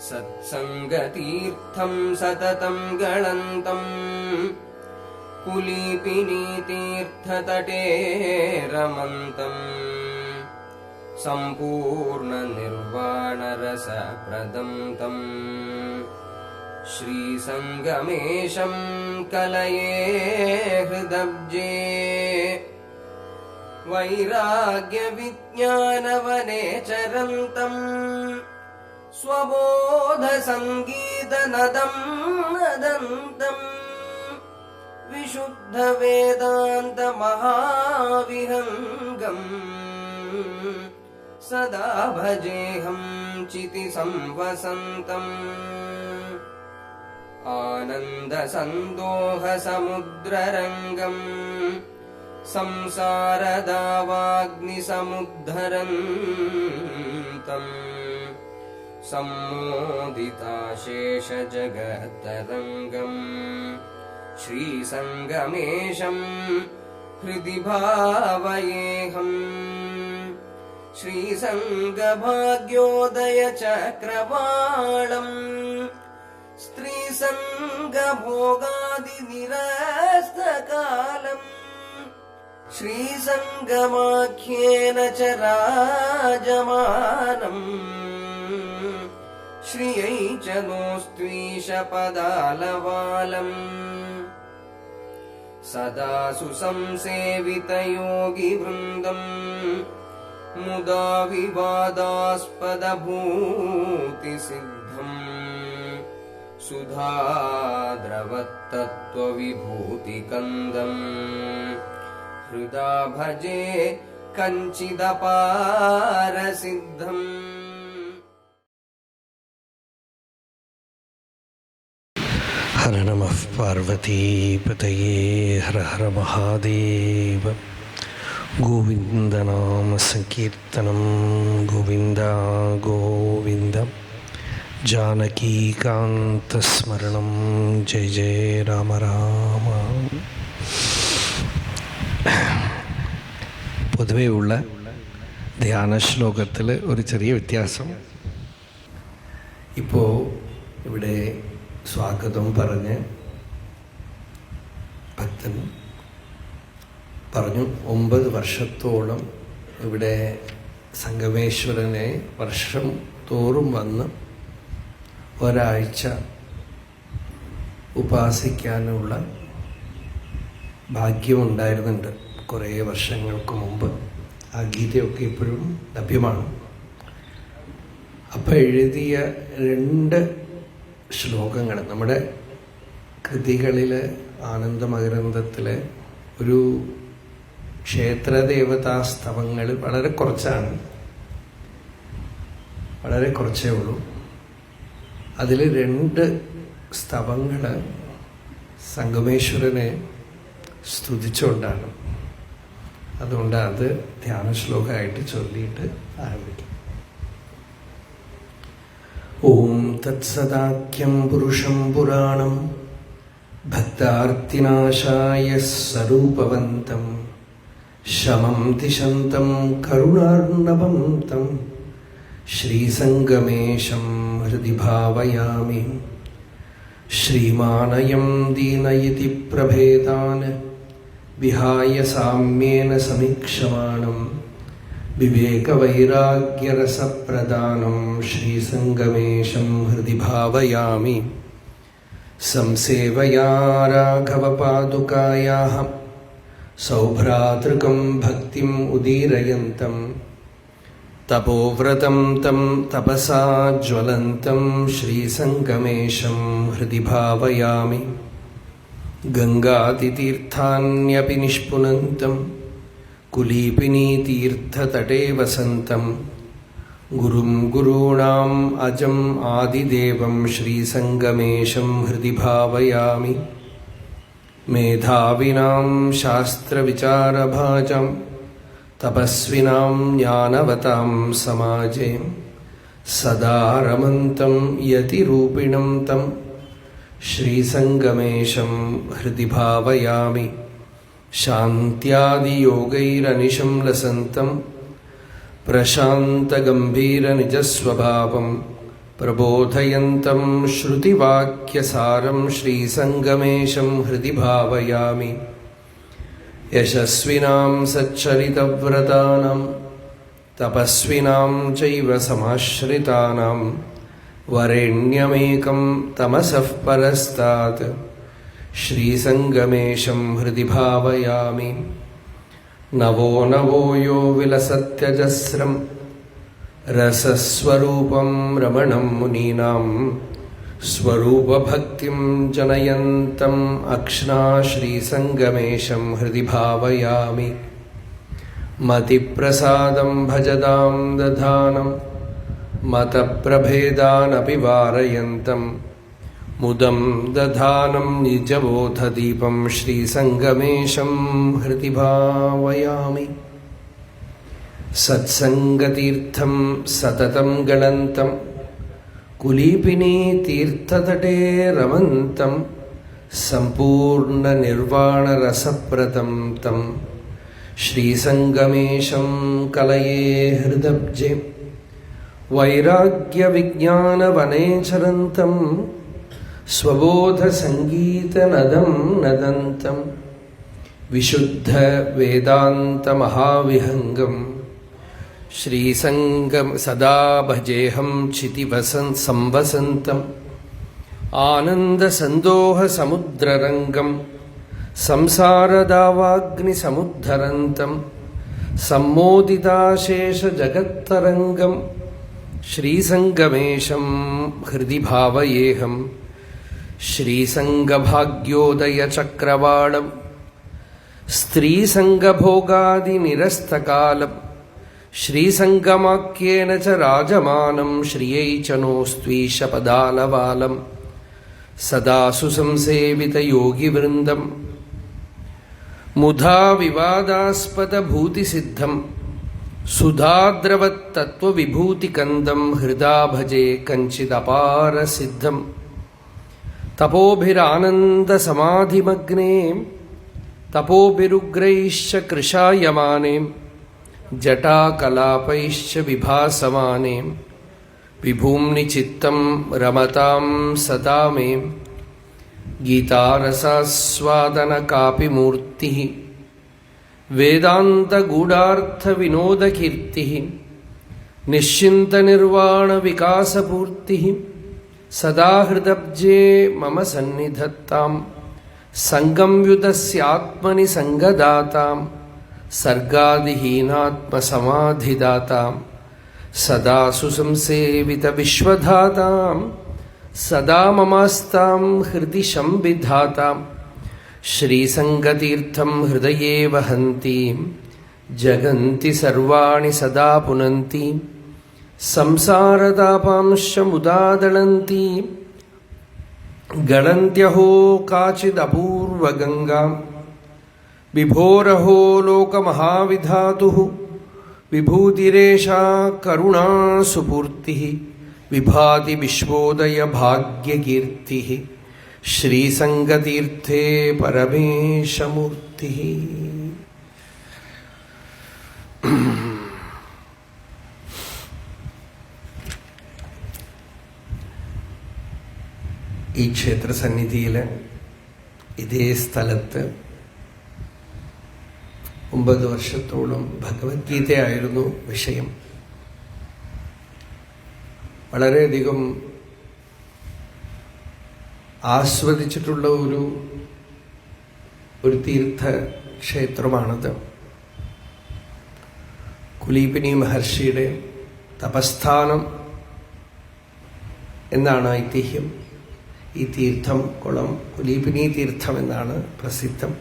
सत्सङ्गतीर्थं सततं गळन्तम् कुलीपिनीतीर्थतटे रमन्तम् सम्पूर्णनिर्वाणरसप्रदं तम् श्रीसङ्गमेशं कलये हृदब्जे वैराग्यविज्ञानवने चरन्तम् स्वबोधसङ्गीतनदं नदन्तम् विशुद्धवेदान्तमहाविहङ्गम् सदा भजेऽहं चितिसंवसन्तम् आनन्दसन्दोहसमुद्ररङ्गम् संसारदावाग्निसमुद्धरन्तम् सम्मोदिताशेषजगत्तरङ्गम् श्रीसङ्गमेशं हृदि भावयेऽहम् श्रीसङ्गभाग्योदयचक्रवाळम् स्त्रीसङ्गभोगादिनिरस्तकालम् श्रीसङ्गमाख्येन च राजमानम् श्रियै च नोऽस्त्वीशपदालवालम् सदा सुसंसेवितयोगिवृन्दम् मुदा विवादास्पदभूतिसिद्धम् सुधाद्रवत्तत्त्वविभूतिकन्दम् हृदा भजे कञ्चिदपारसिद्धम्। हर नमः पार्वतीपतये हर हर महादेव। गोविन्दनाम संकीर्तनं गोविन्द गोविन्द। जानकीकान्तस्मरणं जय जय राम राम। പൊതുവേ ഉള്ള ധ്യാന ശ്ലോകത്തിൽ ഒരു ചെറിയ വ്യത്യാസം. ഇപ്പോൾ ഇവിടെ സ്വാഗതം പറഞ്ഞ് ഭക്തൻ പറഞ്ഞു 9 വർഷത്തോളം ഇവിടെ സംഗമേശ്വരനെ വർഷം തോറും വന്ന് ഒരാഴ്ച ഉപാസിക്കാനുള്ള ഭാഗ്യമുണ്ടായിരുന്നുണ്ട് കുറേ വർഷങ്ങൾക്ക് മുമ്പ്. ആ ഗീതയൊക്കെ ഇപ്പോഴും ലഭ്യമാണ്. അപ്പം എഴുതിയ 2 ശ്ലോകങ്ങൾ നമ്മുടെ കൃതികളിൽ ആനന്ദമകരന്ദത്തിലെ ഒരു ക്ഷേത്രദേവതാസ്തവങ്ങൾ വളരെ കുറച്ചാണ്, വളരെ കുറച്ചേ ഉള്ളൂ. അതിൽ 2 സ്തവങ്ങൾ സംഗമേശ്വരനെ സ്തുതിച്ചുകൊണ്ടാണ്. അതുകൊണ്ട് അത് ധ്യാന ശ്ലോകമായിട്ട് ചൊല്ലിയിട്ട് ആരംഭിക്കും. ഓം തത്സദാഖ്യം പുരുഷം പുരാണം ഭക്താർത്തിനാശായ സ്വരൂപവന്തം ശമം ദിശന്തം കരുണാർണവം തം ശ്രീസംഗമേശം ഹൃദി ഭാവയാമി. ശ്രീമാനയം ദീനയിതി പ്രഭേദാൻ വിഹായ സാമ്യേന സമീക്ഷമാണം വിവേകവൈരാഗ്യരസപ്രദാനം ശ്രീസംഗമേശം ഹൃദി ഭാവയാമി. സംസേവയാ രാഘവപാദുകായാഃ സൗഭ്രാതൃകം ഭക്തിം ഉദീരയന്തം തപോവ്രതം തം തപസാ ജ്വലന്തം ശ്രീസംഗമേശം ഹൃദി ഭാവയാമി. ഗംഗാതിതീർത്ഥാന്യപി നിഷ്പുനന്തം കുലീപിനീതീർത്ഥതടേ വസന്തം ഗുരും ഗുരൂണാം അജം ആദിദേവം ശ്രീസംഗമേശം ഹൃദി ഭാവയാമി. മേധാവിനാം ശാസ്ത്രവിചാരഭാജം തപസ്വിനാം ജ്ഞാനവതാം സമാജേ സദാ രമന്തം യതിരൂപിണം തം ശ്രീസംഗമേശം ഹൃദി ഭാവയാമി. ശാന്ത്യാദിയോഗൈരനിശം ലസന്തം പ്രശാന്തഗംഭീരനിജസ്വഭാവം പ്രബോധയന്തം ശ്രുതിവാക്യസാരം ശ്രീസംഗമേശം ഹൃദി ഭാവയാമി. യശസ്വിനാം സച്ചരിതവ്രതാനാം തപസ്വിനാം ചൈവ സമാശ്രിതാനാം വരേണ്യമേകം തമസഃ പരസ്താത് ശ്രീസംഗമേശം ഹൃദി ഭാവയാമി. നവോ നവോ യോ വിലസത്യജസ്രം രസസ്വരൂപം രമണം മുനീനാം സ്വരൂപഭക്തിം ജനയന്തം അക്ഷ്ണാ ശ്രീസംഗമേശം ഹൃദി ഭാവയാമി. മതിപ്രസാദം ഭജതാം ദധാനം മതപ്രഭേദാനപി വാരയന്തം മുദം ദധാനം നിജബോധദീപം ശ്രീസംഗമേശം ഹൃദി ഭാവയാമി. സത്സംഗതീർത്ഥം സതതം ഗണന്തം കുലീപിനീ തീർത്ഥതടേ രമന്തം സമ്പൂർണ്ണ നിർവാണരസപ്രദം തം ശ്രീസംഗമേശം കലയേ ഹൃദബ്ജേ. വൈരാഗ്യവിജ്ഞാനവനേചരന്തം സ്വബോധസംഗീതനദം നദന്തം വിശുദ്ധവേദാന്തമഹാവിഹംഗം ശ്രീസംഗം സദാ ഭജേഹം ചിതിവസംവസന്തം ആനന്ദസന്തോഹസമുദ്രരംഗം സംസാരദാവാഗ്നിസമുദ്ധരന്തം സമ്മോദിതാശേഷജഗത്തരംഗം ശ്രീസംഗമേശം ഹൃദി ഭാവയേഹം. ശ്രീസംഗഭാഗ്യോദയചക്രവാളം സ്ത്രീസംഗഭോഗാദിനിരസ്തകാലം ശ്രീസംഗമാക്യേന ച രാജമാനം ശ്രിയൈ ച നോസ്ത്വീശപദാലവാലം സദാ സുസംസേവിതയോഗിവൃന്ദം മുധാ വിവാദാസ്പദഭൂതിസിദ്ധം സുധാദ്രവത്തത്വവിഭൂതികന്ദം ഹൃദാ ഭജേ കഞ്ചിദപാരസിദ്ധം. തപോഭിരാനന്ദസമാധിമഗ്നേ തപോഭിരുഗ്രൈശ്ച കൃശായമാനേ ജടാകലാപൈശ്ച വിഭാസമാനേ വിഭൂമ്നി ചിത്തം രമതാം സദാ മേ. ഗീതാരസാസ്വാദനകാപി മൂർത്തിഃ വേദാന്തഗൂഢാർത്ഥവിനോദകീർത്തിഃ നിശ്ചിന്തനിർവാണവികാസപൂർത്തിഃ സദാ ഹൃദബ്ജേ മമ സന്നിധത്താം. സംഗംയുതസ്യാത്മനി സംഗദാതാം സർഗാദിഹീനാത്മസമാധിദാതാം സദാ സുസംസേവിതവിശ്വധാതാം സദാ മമാസ്താം ഹൃദി സംവിധാതാം. ശ്രീസംഗതീർത്ഥം ഹൃദയേ വഹന്തീം ജഗന്തി സർവാണി സദാ പുനന്തീം സംസാരതാപാംശമുദാദളന്തീം ഗണന്ത്യഹോ കാചിദപൂർവഗംഗാം. വിഭോരഹോ ലോകമഹാവിധാതുഃ വിഭൂതിരേഷാ കരുണാസുപൂർത്തിഃ വിഭാതി വിശ്വോദയഭാഗ്യകീർത്തിഃ ശ്രീസംഗതീർത്ഥേ പരമേശമൂർത്തിഃ. ഈ ക്ഷേത്രസന്നിധിയിൽ ഇതേ സ്ഥലത്ത് 9 വർഷത്തോളം ഭഗവത്ഗീതയായിരുന്നു വിഷയം. വളരെയധികം ആസ്വദിച്ചിട്ടുള്ള ഒരു തീർത്ഥക്ഷേത്രമാണത്. കുലീപിനി മഹർഷിയുടെ തപസ്ഥാനം എന്നാണ് ഐതിഹ്യം. ഈ തീർത്ഥം കുളം കുലീപിനി തീർത്ഥം എന്നാണ് പ്രസിദ്ധം.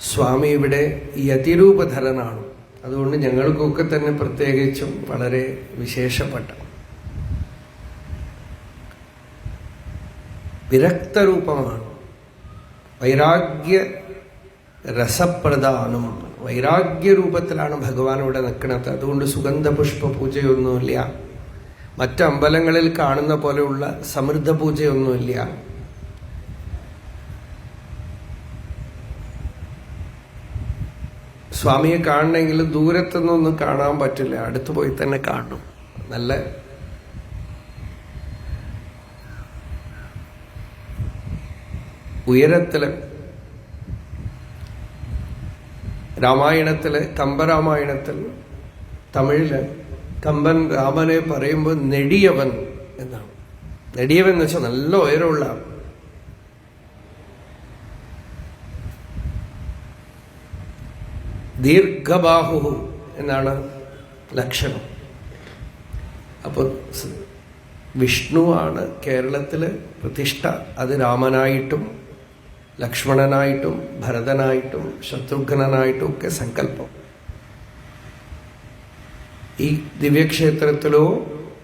സ്വാമി ഇവിടെ യതിരൂപധരനാണ്. അതുകൊണ്ട് ഞങ്ങൾക്കൊക്കെ തന്നെ പ്രത്യേകിച്ചും വളരെ വിശേഷപ്പെട്ട വിരക്തരൂപമാണ്. വൈരാഗ്യ രസപ്രദാനം, വൈരാഗ്യരൂപത്തിലാണ് ഭഗവാൻ ഇവിടെ നിൽക്കുന്നത്. അതുകൊണ്ട് സുഗന്ധപുഷ്പ പൂജയൊന്നുമില്ല, മറ്റമ്പലങ്ങളിൽ കാണുന്ന പോലെയുള്ള സമൃദ്ധ പൂജയൊന്നുമില്ല. സ്വാമിയെ കാണണമെങ്കിൽ ദൂരത്തുനിന്നൊന്നും കാണാൻ പറ്റില്ല, അടുത്ത് പോയി തന്നെ കാണണം. നല്ല ഉയരത്തില് രാമായണത്തില്, കമ്പരാമായണത്തിൽ തമിഴില് കമ്പൻ രാമനെ പറയുമ്പോൾ നെടിയവൻ എന്നാണ്. നെടിയവൻ എന്ന് വെച്ചാൽ നല്ല ഉയരമുള്ള. ദീർഘബാഹു എന്നാണ് ലക്ഷണം. അപ്പൊ വിഷ്ണുവാണ് കേരളത്തില് പ്രതിഷ്ഠ. അത് രാമനായിട്ടും ലക്ഷ്മണനായിട്ടും ഭരതനായിട്ടും ശത്രുഘ്നനായിട്ടും ഒക്കെ സങ്കല്പം. ഈ ദിവ്യക്ഷേത്രത്തിലോ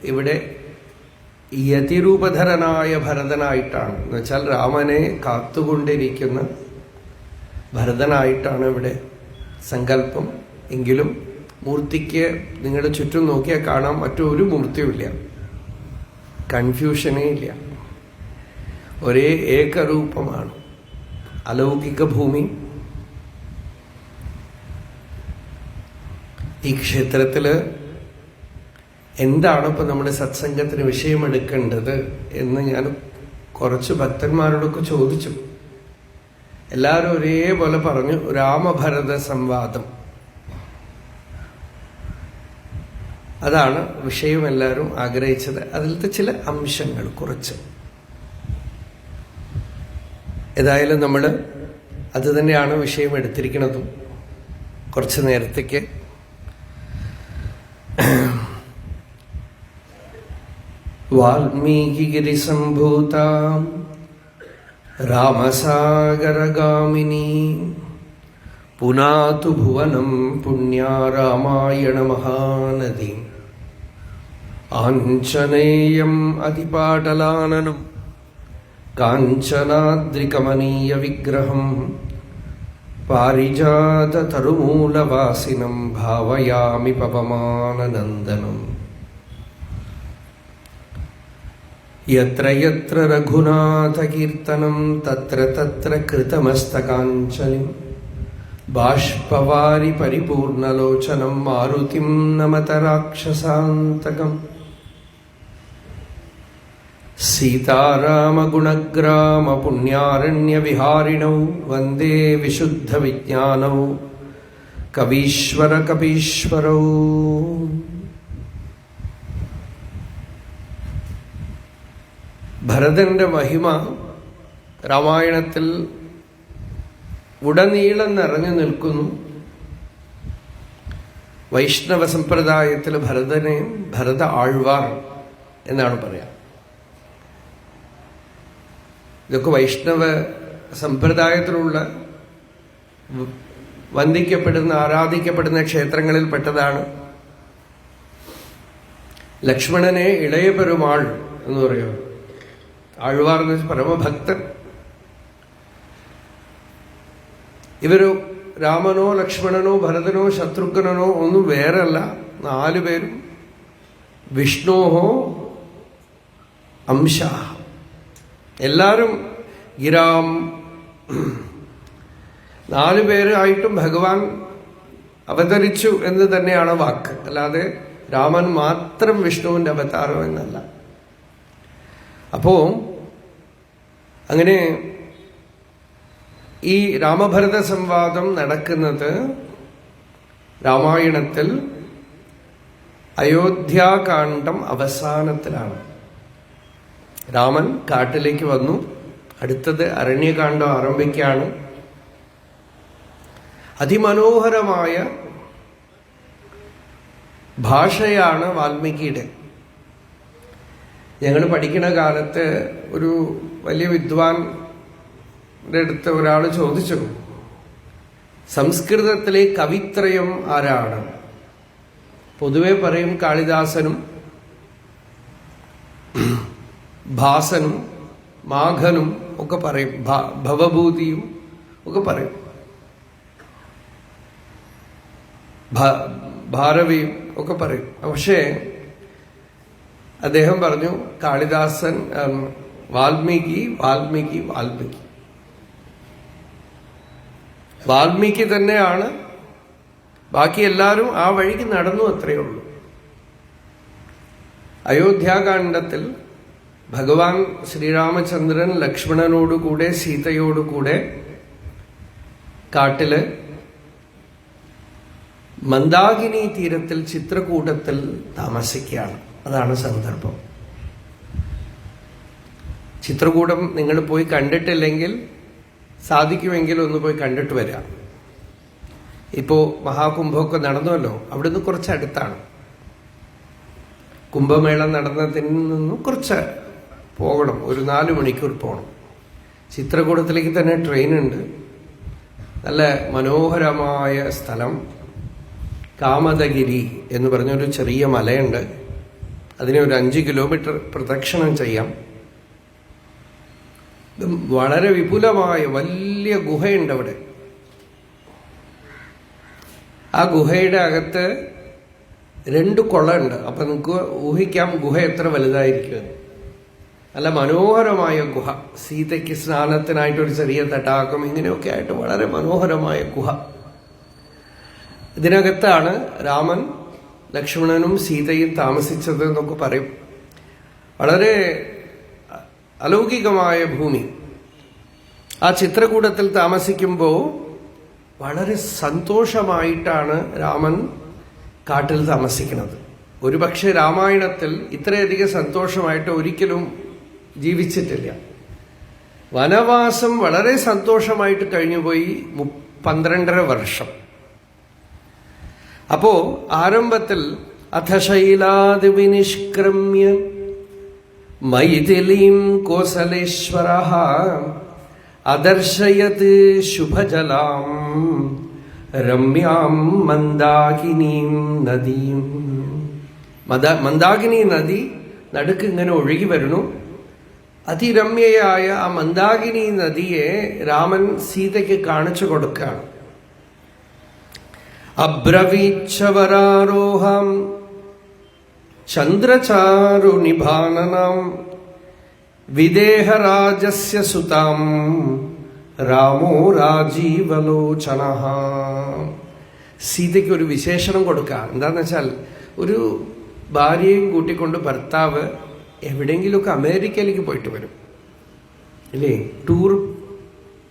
ഇവിടെ യതിരൂപധരനായ ഭരതനായിട്ടാണ്, എന്ന് വെച്ചാൽ രാമനെ കാത്തുകൊണ്ടിരിക്കുന്ന ഭരതനായിട്ടാണ് ഇവിടെ സങ്കല്പം. എങ്കിലും മൂർത്തിക്ക് നിങ്ങളുടെ ചുറ്റും നോക്കിയാൽ കാണാൻ മറ്റൊരു മൂർത്തിയുമില്ല, കൺഫ്യൂഷനേ ഇല്ല, ഒരേ ഏകരൂപമാണ്. അലൗകിക ഭൂമി. ഈ ക്ഷേത്രത്തില് എന്താണ് ഇപ്പൊ നമ്മുടെ സത്സംഗത്തിന് വിഷയമെടുക്കേണ്ടത് എന്ന് ഞാൻ കുറച്ച് ഭക്തന്മാരോടൊക്കെ ചോദിച്ചു. എല്ലാവരും ഒരേപോലെ പറഞ്ഞു, രാമഭരത സംവാദം. അതാണ് വിഷയം എല്ലാവരും ആഗ്രഹിച്ചത്. അതിലത്തെ ചില അംശങ്ങൾ കുറച്ച്. ഏതായാലും നമ്മൾ അത് തന്നെയാണ് വിഷയം എടുത്തിരിക്കുന്നതും. കുറച്ച് നേരത്തേക്ക് വാൽമീകിഗിരിസംഭൂത രാമസാഗരഗാമിനി പുനാതു ഭുവനം പുണ്യാ രാമായണ മഹാനദി ആഞ്ജനേയം അതിപാടലാനനം കാഞ്ചനാദ്രികമനീയ വിഗ്രഹം പാരിജാതതരുമൂലവാസിനം ഭാവയാമി പവമാനനന്ദനം. യത്ര യത്ര രഘുനാഥകീർത്തനം തത്ര തത്ര കൃതമസ്തകാഞ്ജലിം ബാഷ്പവാരി പരിപൂർണലോചനം മാരുതിം നമത രാക്ഷസാന്തകം. സീതാരാമഗുണഗ്രാമ പുണ്യാരണ്യവിഹാരിണൗ വന്ദേ വിശുദ്ധവിജ്ഞാനൗ കവീശ്വര കപീശ്വരൗ. ഭരതന്റെ മഹിമ രാമായണത്തിൽ ഉടനീളം നിറഞ്ഞു നിൽക്കുന്നു. വൈഷ്ണവ സമ്പ്രദായത്തിൽ ഭരതനെ ഭരത ആഴ്വാർ എന്നാണ് പറയാം. ഇതൊക്കെ വൈഷ്ണവ സമ്പ്രദായത്തിലുള്ള വന്ദിക്കപ്പെടുന്ന ആരാധിക്കപ്പെടുന്ന ക്ഷേത്രങ്ങളിൽ പെട്ടതാണ്. ലക്ഷ്മണനെ ഇളയ പെരുമാൾ എന്ന് പറയുക. ആഴ്വാർ എന്ന് വെച്ചാൽ പരമഭക്തൻ. ഇവര് രാമനോ ലക്ഷ്മണനോ ഭരതനോ ശത്രുഘ്നനോ ഒന്നും വേറല്ല. 4 പേരും വിഷ്ണോഹോ അംശ. എല്ലാരും ഗിരാം 4 പേരായിട്ടും ഭഗവാൻ അവതരിച്ചു എന്ന് തന്നെയാണ് വാക്ക്. അല്ലാതെ രാമൻ മാത്രം വിഷ്ണുവിന്റെ അവതാരം എന്നല്ല. അപ്പോ അങ്ങനെ ഈ രാമഭരത സംവാദം നടക്കുന്നത് രാമായണത്തിൽ അയോധ്യാകാന്ഡം അവസാനത്തിലാണ്. രാമൻ കാട്ടിലേക്ക് വന്നു. അടുത്തത് അരണ്യകാന്ഡം ആരംഭിക്കുകയാണ്. അതിമനോഹരമായ ഭാഷയാണ് വാൽമീകിയുടെ. ഞങ്ങൾ പഠിക്കുന്ന കാലത്ത് ഒരു വലിയ വിദ്വാന്റെ അടുത്ത് ഒരാൾ ചോദിച്ചു, സംസ്കൃതത്തിലെ കവിത്രയം ആരാണ്? പൊതുവെ പറയും കാളിദാസനും ഭാസനും മാഘനും ഒക്കെ പറയും, ഭവഭൂതിയും ഒക്കെ പറയും, ഭാരവിയും ഒക്കെ പറയും. പക്ഷേ അദ്ദേഹം പറഞ്ഞു കാളിദാസൻ, വാൽമീകി വാൽമീകി വാൽമീകി വാൽമീകി തന്നെയാണ് ബാക്കി എല്ലാവരും ആ വഴിക്ക് നടന്നു, അത്രയേ ഉള്ളൂ. അയോധ്യാകാണ്ഡത്തിൽ ഭഗവാൻ ശ്രീരാമചന്ദ്രൻ ലക്ഷ്മണനോടുകൂടെ സീതയോടുകൂടെ കാട്ടില് മന്ദാകിനി തീരത്തിൽ ചിത്രകൂടത്തിൽ താമസിക്കുകയാണ്. അതാണ് സന്ദർഭം. ചിത്രകൂടം നിങ്ങൾ പോയി കണ്ടിട്ടില്ലെങ്കിൽ സാധിക്കുമെങ്കിൽ ഒന്ന് പോയി കണ്ടിട്ട് വരാം. ഇപ്പോ മഹാകുംഭമൊക്കെ നടന്നുവല്ലോ, അവിടുന്ന് കുറച്ച് അടുത്താണ്. കുംഭമേള നടന്നതിൽ നിന്നും കുറച്ച് പോകണം, ഒരു 4 മണിക്കൂർ പോകണം. ചിത്രകൂടത്തിലേക്ക് തന്നെ ട്രെയിനുണ്ട്. നല്ല മനോഹരമായ സ്ഥലം. കാമദഗിരി എന്ന് പറഞ്ഞൊരു ചെറിയ മലയുണ്ട്. അതിനെ ഒരു 5 കിലോമീറ്റർ പ്രദക്ഷിണം ചെയ്യാം. വളരെ വിപുലമായ വലിയ ഗുഹയുണ്ട് അവിടെ. ആ ഗുഹയുടെ അകത്ത് 2 കുളമുണ്ട്. അപ്പൊ നിങ്ങൾക്ക് ഊഹിക്കാം ഗുഹ എത്ര വലുതായിരിക്കും. നല്ല മനോഹരമായ ഗുഹ. സീതയ്ക്ക് സ്നാനത്തിനായിട്ടൊരു ചെറിയ തടാകം, ഇങ്ങനെയൊക്കെ ആയിട്ട് വളരെ മനോഹരമായ ഗുഹ. ഇതിനകത്താണ് രാമൻ ലക്ഷ്മണനും സീതയും താമസിച്ചത് എന്നൊക്കെ പറയും. വളരെ അലൗകികമായ ഭൂമി. ആ ചിത്രകൂടത്തിൽ താമസിക്കുമ്പോൾ വളരെ സന്തോഷമായിട്ടാണ് രാമൻ കാട്ടിൽ താമസിക്കുന്നത്. ഒരുപക്ഷെ രാമായണത്തിൽ ഇത്രയധികം സന്തോഷമായിട്ട് ഒരിക്കലും ജീവിച്ചിട്ടില്ല. വനവാസം വളരെ സന്തോഷമായിട്ട് കഴിഞ്ഞുപോയി 12.5 വർഷം. അപ്പോ ആരംഭത്തിൽ അഥശൈലാദ് വിനിഷ്ക്രമ്യ മൈഥിലീം കോസലേശ്വരഃ അദർശയത് ശുഭജലാം രമ്യാം മന്ദാകിനീം നദീം. മന്ദാകിനി നദി നടുക്ക് ഇങ്ങനെ ഒഴുകി വരുന്നു. അതിരമ്യയായ ആ മന്ദാകിനി നദിയെ രാമൻ സീതയ്ക്ക് കാണിച്ചു കൊടുക്കുകയാണ്. അബ്രവീച്ഛവരാരോഹം ചന്ദ്രചാരു നിഭാനനം വിദേഹരാജസ്യ സുതാം രാമോ രാജീവലോചനഃ. സീതയ്ക്ക് ഒരു വിശേഷണം കൊടുക്കുക. എന്താന്ന് വെച്ചാൽ, ഒരു ഭാര്യയും കൂട്ടിക്കൊണ്ട് ഭർത്താവ് എവിടെയെങ്കിലുമൊക്കെ അമേരിക്കയിലേക്ക് പോയിട്ട് വരും, ഇല്ലേ?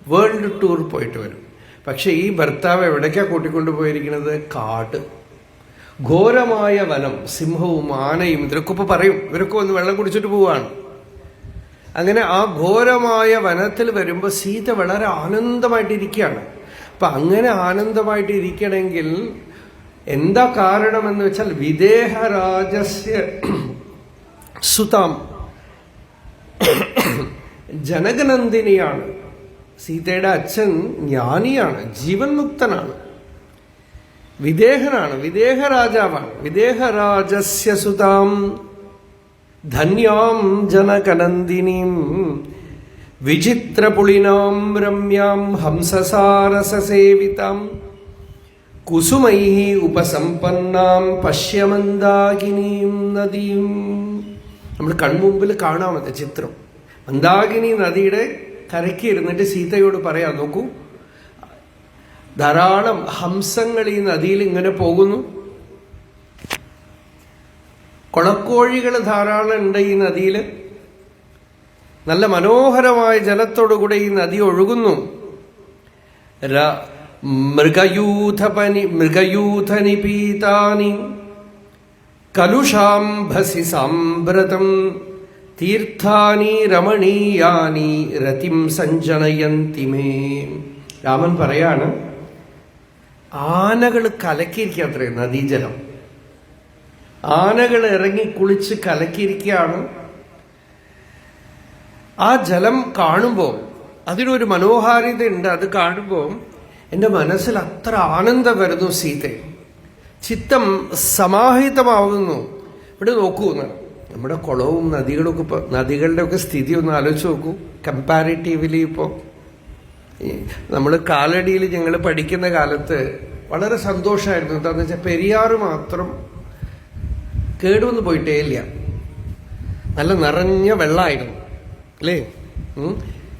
വേൾഡ് ടൂർ പോയിട്ട് വരും. പക്ഷെ ഈ ഭർത്താവ് എവിടേക്കാ കൂട്ടിക്കൊണ്ടു പോയിരിക്കുന്നത്? കാട്, ഘോരമായ വനം, സിംഹവും ആനയും. ഇതിലൊക്കെ ഇപ്പൊ പറയും ഇവരൊക്കെ ഒന്ന് വെള്ളം കുടിച്ചിട്ട് പോവാണ്. അങ്ങനെ ആ ഘോരമായ വനത്തിൽ വരുമ്പോ സീത വളരെ ആനന്ദമായിട്ടിരിക്കുകയാണ്. അപ്പൊ അങ്ങനെ ആനന്ദമായിട്ട് ഇരിക്കണമെങ്കിൽ എന്താ കാരണമെന്ന് വെച്ചാൽ, വിദേഹരാജസ്യ സുതാം, ജനകനന്ദിനിയാണ്. സീതയുടെ അച്ഛൻ ജ്ഞാനിയാണ്, ജീവൻ മുക്തനാണ്, വിദേഹനാണ്, വിദേഹ രാജാവാണ്. വിദേഹരാജസ്യ സുതാം ധന്യാം ജനകനന്ദിനീം വിചിത്രപുളിനാം രമ്യാം ഹംസസാരസസേവിതാം കുസുമൈഃ ഉപസമ്പന്നാം പശ്യമന്ദാകിനീം നദീം. നമ്മൾ കൺമുമ്പിൽ കാണാമത് ചിത്രം. മന്ദാകിനി നദിയുടെ കരയ്ക്ക് ഇരുന്നിട്ട് സീതയോട് പറയാം, നോക്കൂ, ധാരാളം ഹംസങ്ങൾ ഈ നദിയിൽ ഇങ്ങനെ പോകുന്നു, കൊളക്കോഴികൾ ധാരാളം ഉണ്ട് ഈ നദിയിൽ, നല്ല മനോഹരമായ ജലത്തോടുകൂടെ ഈ നദി ഒഴുകുന്നു. മൃഗയൂഥനിപീതാനി കലുഷാംഭസി സാമ്പ്രതം തീർത്ഥാനി രമണീയാനി രതിം സഞ്ജനയന്തി മേ. രാമൻ പറയാണ്, ആനകൾ കലക്കിയിരിക്കത്രേ നദീജലം. ആനകൾ ഇറങ്ങി കുളിച്ച് കലക്കിയിരിക്കുകയാണ്. ആ ജലം കാണുമ്പോൾ അതിനൊരു മനോഹാരിതയുണ്ട്. അത് കാണുമ്പോൾ എൻ്റെ മനസ്സിൽ അത്ര ആനന്ദം വരുന്നു. സീത ചിത്തം സമാഹിതമാവുന്നു. ഇവിടെ നോക്കൂ, നമ്മുടെ കുളവും നദികളൊക്കെ ഇപ്പോൾ, നദികളുടെ ഒക്കെ സ്ഥിതി ഒന്ന് ആലോചിച്ച് നോക്കൂ. കമ്പാരിറ്റീവ്ലി ഇപ്പോൾ നമ്മൾ കാലടിയിൽ ഞങ്ങൾ പഠിക്കുന്ന കാലത്ത് വളരെ സന്തോഷമായിരുന്നു. എന്താണെന്ന് വെച്ചാൽ പെരിയാറ് മാത്രം കേടുവന്ന് പോയിട്ടേ ഇല്ല, നല്ല നിറഞ്ഞ വെള്ളമായിരുന്നു, അല്ലേ?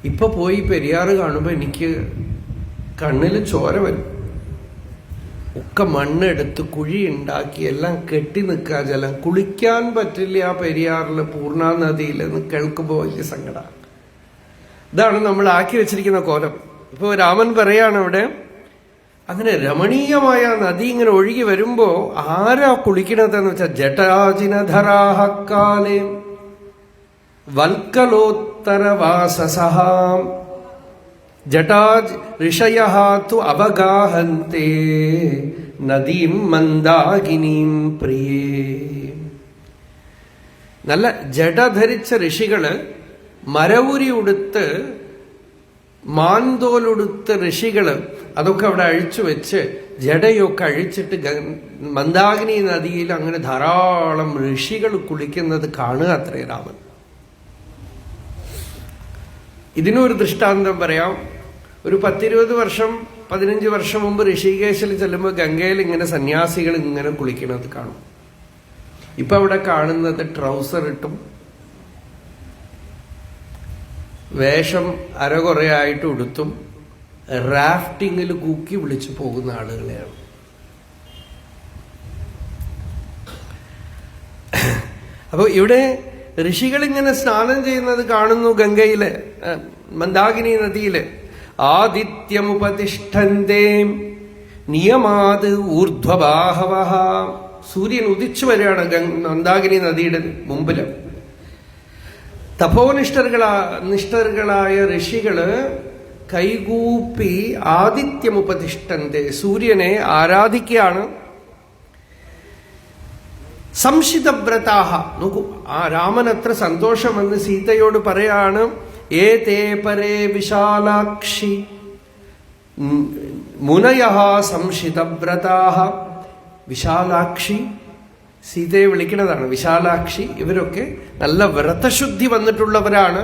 ഇപ്പൊ പോയി പെരിയാറ് കാണുമ്പോൾ എനിക്ക് കണ്ണിൽ ചോര വരും. ഒക്കെ മണ്ണെടുത്ത് കുഴി ഉണ്ടാക്കി എല്ലാം കെട്ടി നിൽക്കുക ജലം. കുളിക്കാൻ പറ്റില്ല ആ പെരിയാറിൽ, പൂർണ്ണ നദിയിൽ എന്ന് കേൾക്കുമ്പോൾ വലിയ സങ്കടമാണ്. ഇതാണ് നമ്മൾ ആക്കി വെച്ചിരിക്കുന്ന കോലം. ഇപ്പൊ രാമൻ പറയാണ് അവിടെ, അങ്ങനെ രമണീയമായ നദി ഇങ്ങനെ ഒഴുകി വരുമ്പോ ആരാ കുളിക്കണതെന്ന് വെച്ചാൽ ജടാജിനധരാഹക്കാലേ വൽക്കലോത്തരവാസസഹാം ജടാജ് ഋഷയഃ തു അവഗാഹന്തെ നദീം മന്ദാകിനീം പ്രിയേ. നല്ല ജട ധരിച്ച ഋഷികള്, മരവുരി ഉടുത്ത് മാൻതോലുടുത്ത ഋഷികള് അതൊക്കെ അവിടെ അഴിച്ചു വെച്ച് ജടയൊക്കെ അഴിച്ചിട്ട് മന്ദാകിനി നദിയിൽ അങ്ങനെ ധാരാളം ഋഷികൾ കുളിക്കുന്നത് കാണുക അത്രേ രാമൻ. ഇതിനൊരു ദൃഷ്ടാന്തം പറയാം. ഒരു 10-20 വർഷം 15 വർഷം മുമ്പ് ഋഷികേശിൽ ചെല്ലുമ്പോൾ ഗംഗയിൽ ഇങ്ങനെ സന്യാസികൾ ഇങ്ങനെ കുളിക്കുന്നത് കാണും. ഇപ്പൊ അവിടെ കാണുന്നത് ട്രൗസർ ഇട്ടും വേഷം അരകുറയായിട്ട് ഉടുത്തും റാഫ്റ്റിങ്ങിൽ കൂക്കി വിളിച്ചു പോകുന്ന ആളുകളെയാണ്. അപ്പൊ ഇവിടെ ഋഷികൾ ഇങ്ങനെ സ്നാനം ചെയ്യുന്നത് കാണുന്നു ഗംഗയില്, മന്ദാകിനി നദിയില്. ആദിത്യമുപതിഷ്ഠന്തേ നിയമാത് ഊർധ്വബാഹവഃ. സൂര്യൻ ഉദിച്ചു വരികയാണ് മന്ദാകിനി നദിയുടെ മുമ്പില്. തപോനിഷ്ഠകളായ ഋഷികള് കൈകൂപ്പി ആദിത്യമുപതിഷ്ഠന്തേ, സൂര്യനെ ആരാധിക്കുകയാണ്. സംശിതവ്രതാഹ, നോക്കൂ ആ രാമൻ അത്ര സന്തോഷമെന്ന് സീതയോട് പറയാണ്. ഏതേ പരേ വിശാലാക്ഷി മുനയഃ സംശിതവ്രതാഹ. വിശാലാക്ഷി, സീതയെ വിളിക്കുന്നതാണ് വിശാലാക്ഷി. ഇവരൊക്കെ നല്ല വ്രതശുദ്ധി വന്നിട്ടുള്ളവരാണ്.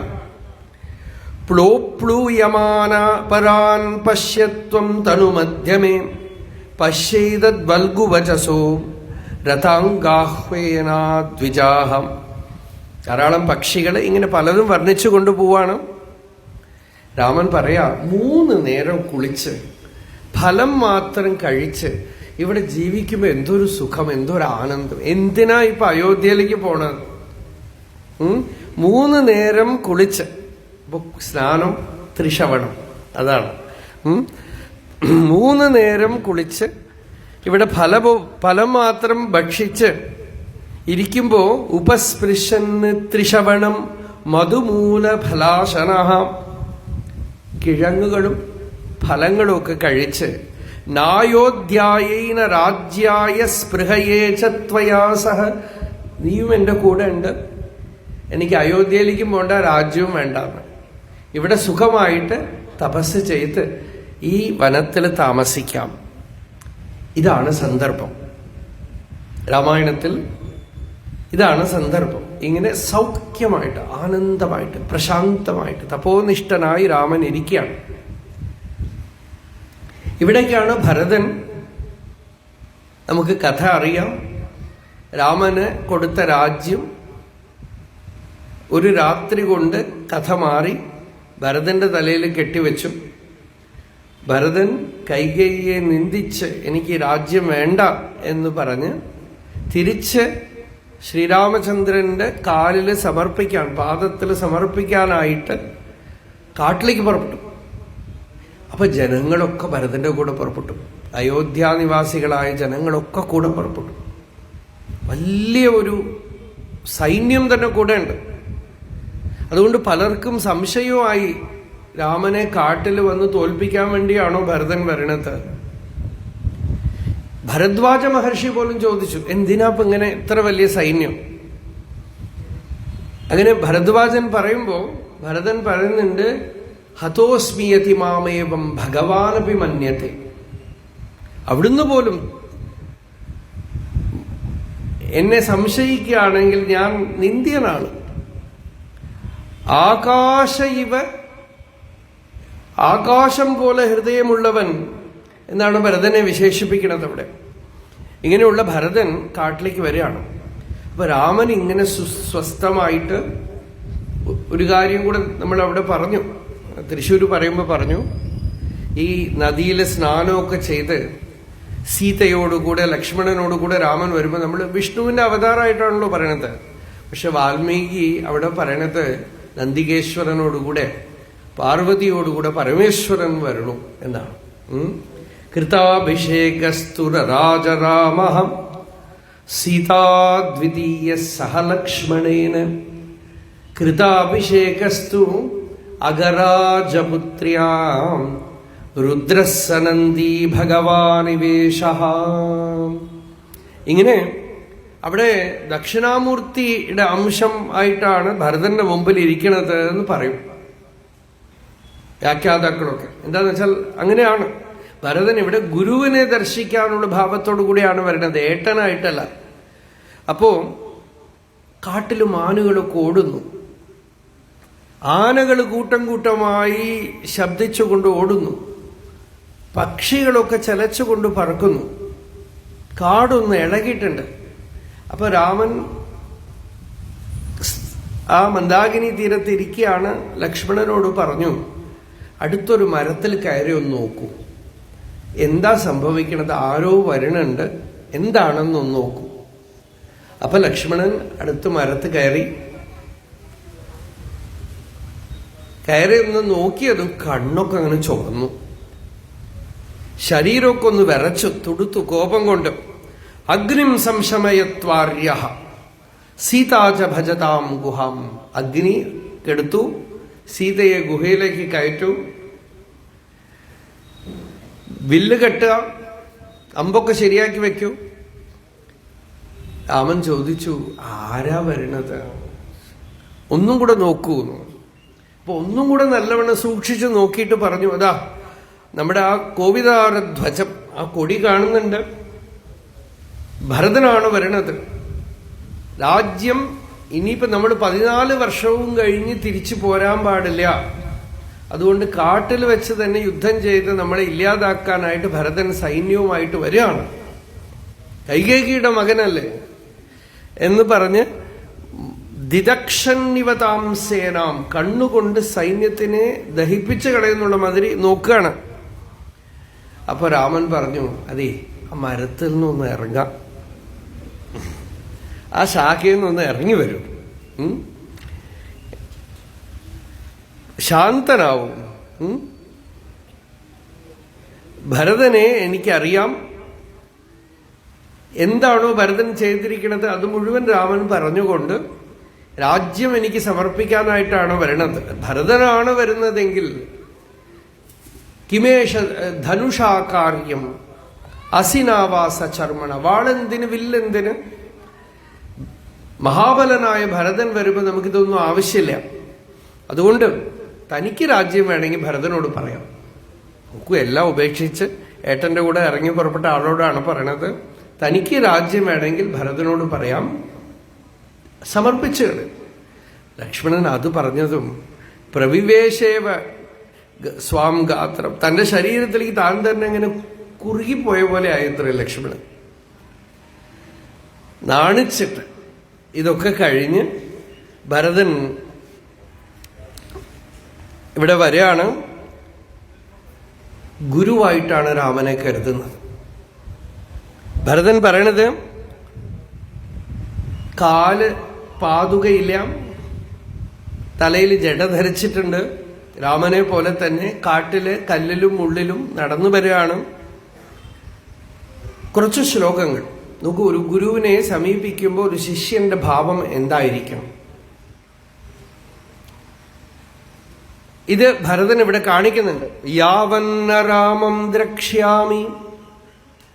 പ്ലോപ്ലൂയമാന പരാൻ പശ്യത്വം തനുമധ്യമേ പശ്യൈതദ്വൽഗുവചസോ രഥാംഗാഹ്വേനാദ്വിജാഹം. ധാരാളം പക്ഷികൾ ഇങ്ങനെ പലതും വർണ്ണിച്ചു കൊണ്ടുപോവാണ്. രാമൻ പറയാ, 3 നേരം കുളിച്ച് ഫലം മാത്രം കഴിച്ച് ഇവിടെ ജീവിക്കുമ്പോ എന്തൊരു സുഖം, എന്തൊരു ആനന്ദം. എന്തിനാ ഇപ്പൊ അയോധ്യയിലേക്ക് പോണത്? 3 നേരം കുളിച്ച്, സ്നാനം ത്രിശവണം, അതാണ് 3 നേരം കുളിച്ച് ഇവിടെ ഫലം മാത്രം ഭക്ഷിച്ച് ഇരിക്കുമ്പോ ഉപസ്പൃശന് ത്രിശവണം മധുമൂല ഫലാശന. കിഴങ്ങുകളും ഫലങ്ങളും ഒക്കെ കഴിച്ച് നായോധ്യായേന രാജ്യായ സ്പൃഹയേ ചത്വയാ സഹ. നീയും എന്റെ കൂടെ ഉണ്ട്, എനിക്ക് അയോധ്യയിലേക്കും പോണ്ട, രാജ്യവും വേണ്ടാന്ന്. ഇവിടെ സുഖമായിട്ട് തപസ് ചെയ്ത് ഈ വനത്തിൽ താമസിക്കാം. ഇതാണ് സന്ദർഭം. രാമായണത്തിൽ ഇതാണ് സന്ദർഭം. ഇങ്ങനെ സൗഖ്യമായിട്ട് ആനന്ദമായിട്ട് പ്രശാന്തമായിട്ട് തപോനിഷ്ഠനായി രാമൻ ഇരിക്കുകയാണ്. ഇവിടേക്കാണ് ഭരതൻ, നമുക്ക് കഥ അറിയാം, രാമന് കൊടുത്ത രാജ്യം ഒരു രാത്രി കൊണ്ട് കഥ മാറി ഭരതന്റെ തലയിൽ കെട്ടിവെച്ചു. ഭരതൻ കൈകേയിയെ നിന്ദിച്ച് എനിക്ക് രാജ്യം വേണ്ട എന്ന് പറഞ്ഞ് തിരിച്ച് ശ്രീരാമചന്ദ്രന്റെ കാലിൽ സമർപ്പിക്കാൻ, പാദത്തിൽ സമർപ്പിക്കാനായിട്ട് കാട്ടിലേക്ക് പുറപ്പെട്ടു. അപ്പൊ ജനങ്ങളൊക്കെ ഭരതന്റെ കൂടെ പുറപ്പെട്ടു. അയോധ്യാനിവാസികളായ ജനങ്ങളൊക്കെ കൂടെ പുറപ്പെട്ടു. വലിയ ഒരു സൈന്യം തന്നെ കൂടെ ഉണ്ട്. അതുകൊണ്ട് പലർക്കും സംശയമായി, രാമനെ കാട്ടിൽ വന്ന് തോൽപ്പിക്കാൻ വേണ്ടിയാണോ ഭരതൻ വരണത്? ഭരദ്വാജ മഹർഷി പോലും ചോദിച്ചു, എന്തിനാപ്പം ഇങ്ങനെ ഇത്ര വലിയ സൈന്യം? അങ്ങനെ ഭരദ്വാജൻ പറയുമ്പോ ഭരതൻ പറയുന്നുണ്ട്, ഹതോസ്മിയതി മാമേവം ഭഗവാനപി മന്യത്തെ. അവിടുന്ന് പോലും എന്നെ സംശയിക്കുകയാണെങ്കിൽ ഞാൻ നിന്ദ്യനാണ്. ആകാശം പോലെ ഹൃദയമുള്ളവൻ എന്നാണ് ഭരതനെ വിശേഷിപ്പിക്കുന്നത് അവിടെ. ഇങ്ങനെയുള്ള ഭരതൻ കാട്ടിലേക്ക് വരികയാണ്. അപ്പൊ രാമൻ ഇങ്ങനെ സ്വസ്ഥമായിട്ട് ഒരു കാര്യം കൂടെ നമ്മൾ അവിടെ പറഞ്ഞു, തൃശ്ശൂർ പറയുമ്പോൾ പറഞ്ഞു, ഈ നദിയിലെ സ്നാനമൊക്കെ ചെയ്ത് സീതയോടുകൂടെ ലക്ഷ്മണനോടുകൂടെ രാമൻ വരുമ്പോൾ നമ്മൾ വിഷ്ണുവിന്റെ അവതാരമായിട്ടാണല്ലോ പറയണത്. പക്ഷെ വാൽമീകി അവിടെ പറയണത് നന്ദികേശ്വരനോടുകൂടെ പാർവതിയോടുകൂടെ പരമേശ്വരൻ വരണു എന്നാണ്. കൃതാഭിഷേകസ്തുരരാജരാമഃ സീതാദ്വിതീയ സഹ ലക്ഷ്മണേന കൃതാഭിഷേകസ്തു അഗരാജപുത്ര്യാം രുദ്രസനന്ദി ഭഗവാനിവേശഃ. ഇങ്ങനെ അവിടെ ദക്ഷിണാമൂർത്തിയുടെ അംശം ആയിട്ടാണ് ഭരതന്റെ മുമ്പിൽ ഇരിക്കുന്നത് എന്ന് പറയും വ്യാഖ്യാതാക്കളൊക്കെ. എന്താന്ന് വെച്ചാൽ അങ്ങനെയാണ്. ഭരതൻ ഇവിടെ ഗുരുവിനെ ദർശിക്കാനുള്ള ഭാവത്തോടു കൂടിയാണ് വരുന്നത്, ഏട്ടനായിട്ടല്ല. അപ്പോ കാട്ടിലും ആനകളൊക്കെ ഓടുന്നു. ആനകൾ കൂട്ടം കൂട്ടമായി ശബ്ദിച്ചുകൊണ്ട് ഓടുന്നു. പക്ഷികളൊക്കെ ചലച്ചുകൊണ്ട് പറക്കുന്നു. കാടൊന്ന് ഇളകിയിട്ടുണ്ട്. അപ്പൊ രാമൻ ആ മന്ദാകിനി തീരത്തിരിക്കുകയാണ്. ലക്ഷ്മണനോട് പറഞ്ഞു, അടുത്തൊരു മരത്തിൽ കയറി ഒന്ന് നോക്കൂ, എന്താ സംഭവിക്കണത്, ആരോ വരണുണ്ട്, എന്താണെന്നൊന്ന് നോക്കൂ. അപ്പൊ ലക്ഷ്മണൻ അടുത്ത് മരത്ത് കയറി ഒന്ന് നോക്കിയതും കണ്ണൊക്കെ അങ്ങനെ ചുവന്നു, ശരീരമൊക്കെ ഒന്ന് വിറച്ചു തുടുത്തു കോപം കൊണ്ട്. അഗ്നിം സംശമയത്വാര്യ സീതാച ഭജതാം ഗുഹാം. അഗ്നി കെടുത്തു, സീതയെ ഗുഹയിലേക്ക് കയറ്റു, വില്ല് കെട്ടുക, അമ്പൊക്കെ ശരിയാക്കി വെക്കൂ. രാമൻ ചോദിച്ചു, ആരാ വരണത്, ഒന്നും കൂടെ നോക്കൂ. അപ്പൊ ഒന്നും കൂടെ നല്ലവണ്ണം സൂക്ഷിച്ചു നോക്കിയിട്ട് പറഞ്ഞു, അതാ നമ്മുടെ ആ കോവിതാരധ്വജം, ആ കൊടി കാണുന്നുണ്ട്, ഭരതനാണ് വരണത്. രാജ്യം ഇനിയിപ്പോ നമ്മൾ 14 വർഷവും കഴിഞ്ഞ് തിരിച്ചു പോരാൻ പാടില്ല. അതുകൊണ്ട് കാട്ടിൽ വെച്ച് തന്നെ യുദ്ധം ചെയ്ത് നമ്മളെ ഇല്ലാതാക്കാനായിട്ട് ഭരതൻ സൈന്യവുമായിട്ട് വരികയാണ്. കൈകേയിയുടെ മകനല്ലേ എന്ന് പറഞ്ഞ് ദിദക്ഷന്നിവതാം സേനാം, കണ്ണുകൊണ്ട് സൈന്യത്തിനെ ദഹിപ്പിച്ചു കളയുന്നുള്ള മാതിരി നോക്കുകയാണ്. അപ്പൊ രാമൻ പറഞ്ഞു, അതെ ആ മരത്തിൽ നിന്നൊന്ന് ഇറങ്ങാം, ആ ശാഖയിൽ നിന്നൊന്ന് ഇറങ്ങി വരും, ശാന്തനാവും. ഭരതനെ എനിക്കറിയാം, എന്താണോ ഭരതൻ ചെയ്തിരിക്കുന്നത് അത് മുഴുവൻ രാമൻ പറഞ്ഞുകൊണ്ട് രാജ്യം എനിക്ക് സമർപ്പിക്കാനായിട്ടാണ് വരണത്. ഭരതനാണ് വരുന്നതെങ്കിൽ കിമേഷ ധനുഷാകാര്യം അസിനാവാസ ചർമ്മണ, വാളെന്തിന് വില്ലെന്തിന്. മഹാബലനായ ഭരതൻ വരുമ്പോൾ നമുക്കിതൊന്നും ആവശ്യമില്ല. അതുകൊണ്ട് തനിക്ക് രാജ്യം വേണമെങ്കിൽ ഭരതനോട് പറയാം. നോക്കൂ, എല്ലാം ഉപേക്ഷിച്ച് ഏട്ടന്റെ കൂടെ ഇറങ്ങി പുറപ്പെട്ട ആളോടാണ് പറയണത്. തനിക്ക് രാജ്യം വേണമെങ്കിൽ ഭരതനോട് പറയാം, സമർപ്പിച്ചുകള്. ലക്ഷ്മണൻ അത് പറഞ്ഞതും പ്രവിവേശേവ സ്വാം ഗാത്രം, തന്റെ ശരീരത്തിലേക്ക് താൻ തന്നെ ഇങ്ങനെ കുറുകിപ്പോയ പോലെ ആയത്ര ലക്ഷ്മണൻ. നാണിച്ചിട്ട് ഇതൊക്കെ കഴിഞ്ഞ് ഭരതൻ ഇവിടെ വരികയാണ്. ഗുരുവായിട്ടാണ് രാമനെ കരുതുന്നത്. ഭരതൻ പറയണത്, കാല് പാതുകയില്ല, തലയിൽ ജട ധരിച്ചിട്ടുണ്ട്, രാമനെ പോലെ തന്നെ കാട്ടില് കല്ലിലും മുള്ളിലും നടന്നു വരികയാണ്. കുറച്ച് ശ്ലോകങ്ങൾ നോക്കൂ. ഒരു ഗുരുവിനെ സമീപിക്കുമ്പോൾ ഒരു ശിഷ്യന്റെ ഭാവം എന്തായിരിക്കണം, ഇത് ഭരതൻ ഇവിടെ കാണിക്കുന്നുണ്ട്. യാവന്ന രാമം ദ്രക്ഷ്യാമി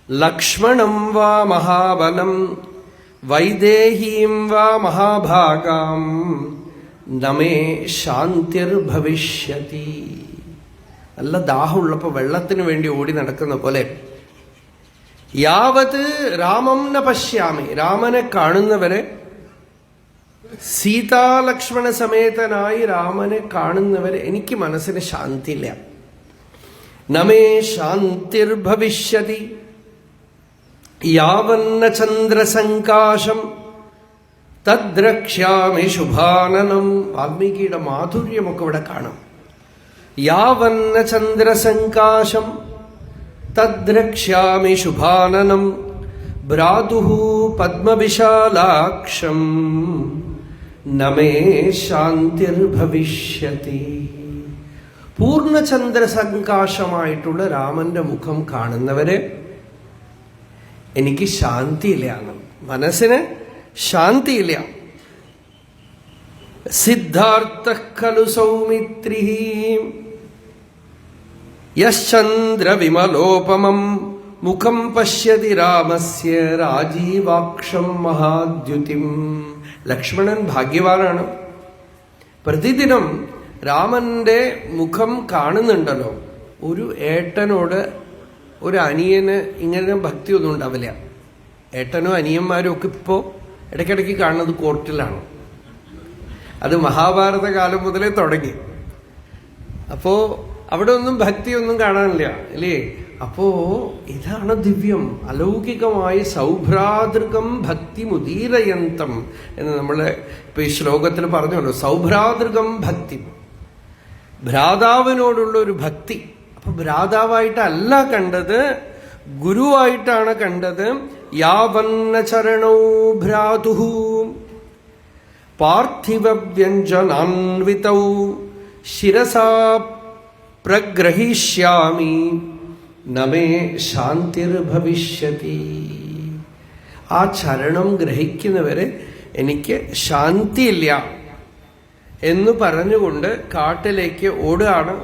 ലക്ഷ്മണം വാ മഹാബലം വൈദേഹീം വാ മഹാഭാഗാം നമേ ശാന്തിർഭവിഷ്യതി. നല്ല ദാഹമുള്ളപ്പോ വെള്ളത്തിന് വേണ്ടി ഓടി നടക്കുന്ന പോലെ, യാവത് രാമം ന പശ്യാമി, രാമനെ കാണുന്നവരെ, സീതാലക്ഷ്മണ സമേതനായി രാമനെ കാണുന്നവരെ എനിക്ക് മനസ്സിന് ശാന്തിയില്ല. നമേ ശാന്തിർഭവിഷ്യതി യാവന്ന ചന്ദ്രസങ്കാശം തദ്രക്ഷ്യാമി ശുഭാനനം. വാൽമീകിയുടെ മാധുര്യമൊക്കെ ഇവിടെ കാണാം. യാവന്ന ചന്ദ്രസങ്കാശം തദ്രക്ഷ്യാമി ശുഭാനനം ഭ്രാതുഃ പദ്മവിശാലാക്ഷം നമേ ശാന്തിർഭവിഷ്യതി. പൂർണ്ണചന്ദ്രസങ്കാശമായിട്ടുള്ള രാമന്റെ മുഖം കാണുന്നവരെ എനിക്ക് ശാന്തിയില്ല, മനസ്സിന് ശാന്തിയില്ല. സിദ്ധാർത്ഥ ഖലു സൗമിത്രി യശ്ചന്ദ്ര വിമലോപമം മുഖം പശ്യതി രാമസ്യ രാജീവാക്ഷം മഹാദ്യുതിം. ലക്ഷ്മണൻ ഭാഗ്യവാനാണ്. പ്രതിദിനം രാമന്റെ മുഖം കാണുന്നുണ്ടല്ലോ. ഒരു ഏട്ടനോട് ഒരു അനിയന് ഇങ്ങനെ ഭക്തിയൊന്നും ഉണ്ടാവില്ല. ഏട്ടനും അനിയന്മാരും ഒക്കെ ഇപ്പോ ഇടയ്ക്കിടയ്ക്ക് കാണുന്നത് കോർട്ടിലാണ്. അത് മഹാഭാരത കാലം മുതലേ തുടങ്ങി. അപ്പോ അവിടെ ഒന്നും ഭക്തിയൊന്നും കാണാനില്ല അല്ലേ? അപ്പോ ഇതാണ് ദിവ്യം, അലൗകികമായ സൗഭ്രാതൃകം ഭക്തി മുദീരയന്തം എന്ന് നമ്മള് ഇപ്പൊ ഈ ശ്ലോകത്തിൽ പറഞ്ഞല്ലോ. സൗഭ്രാതൃകം ഭക്തി, ഭ്രാതാവിനോടുള്ള ഒരു ഭക്തി. അപ്പൊ ഭ്രാതാവായിട്ടല്ല കണ്ടത്, ഗുരുവായിട്ടാണ് കണ്ടത്. യാവന്ന ചരണൗ ഭ്രാതുഃ പാർത്ഥിവ വ്യഞ്ജനാൻവിതൗ ശിരസാ പ്രഗ്രഹീഷ്യാമി നമേ ശാന്തിർഭവിഷ്യതി. ആ ചരണം ഗ്രഹിക്കുന്നവരെ എനിക്ക് ശാന്തിയില്ല എന്ന് പറഞ്ഞുകൊണ്ട് കാട്ടിലേക്ക് ഓടുകയാണ്.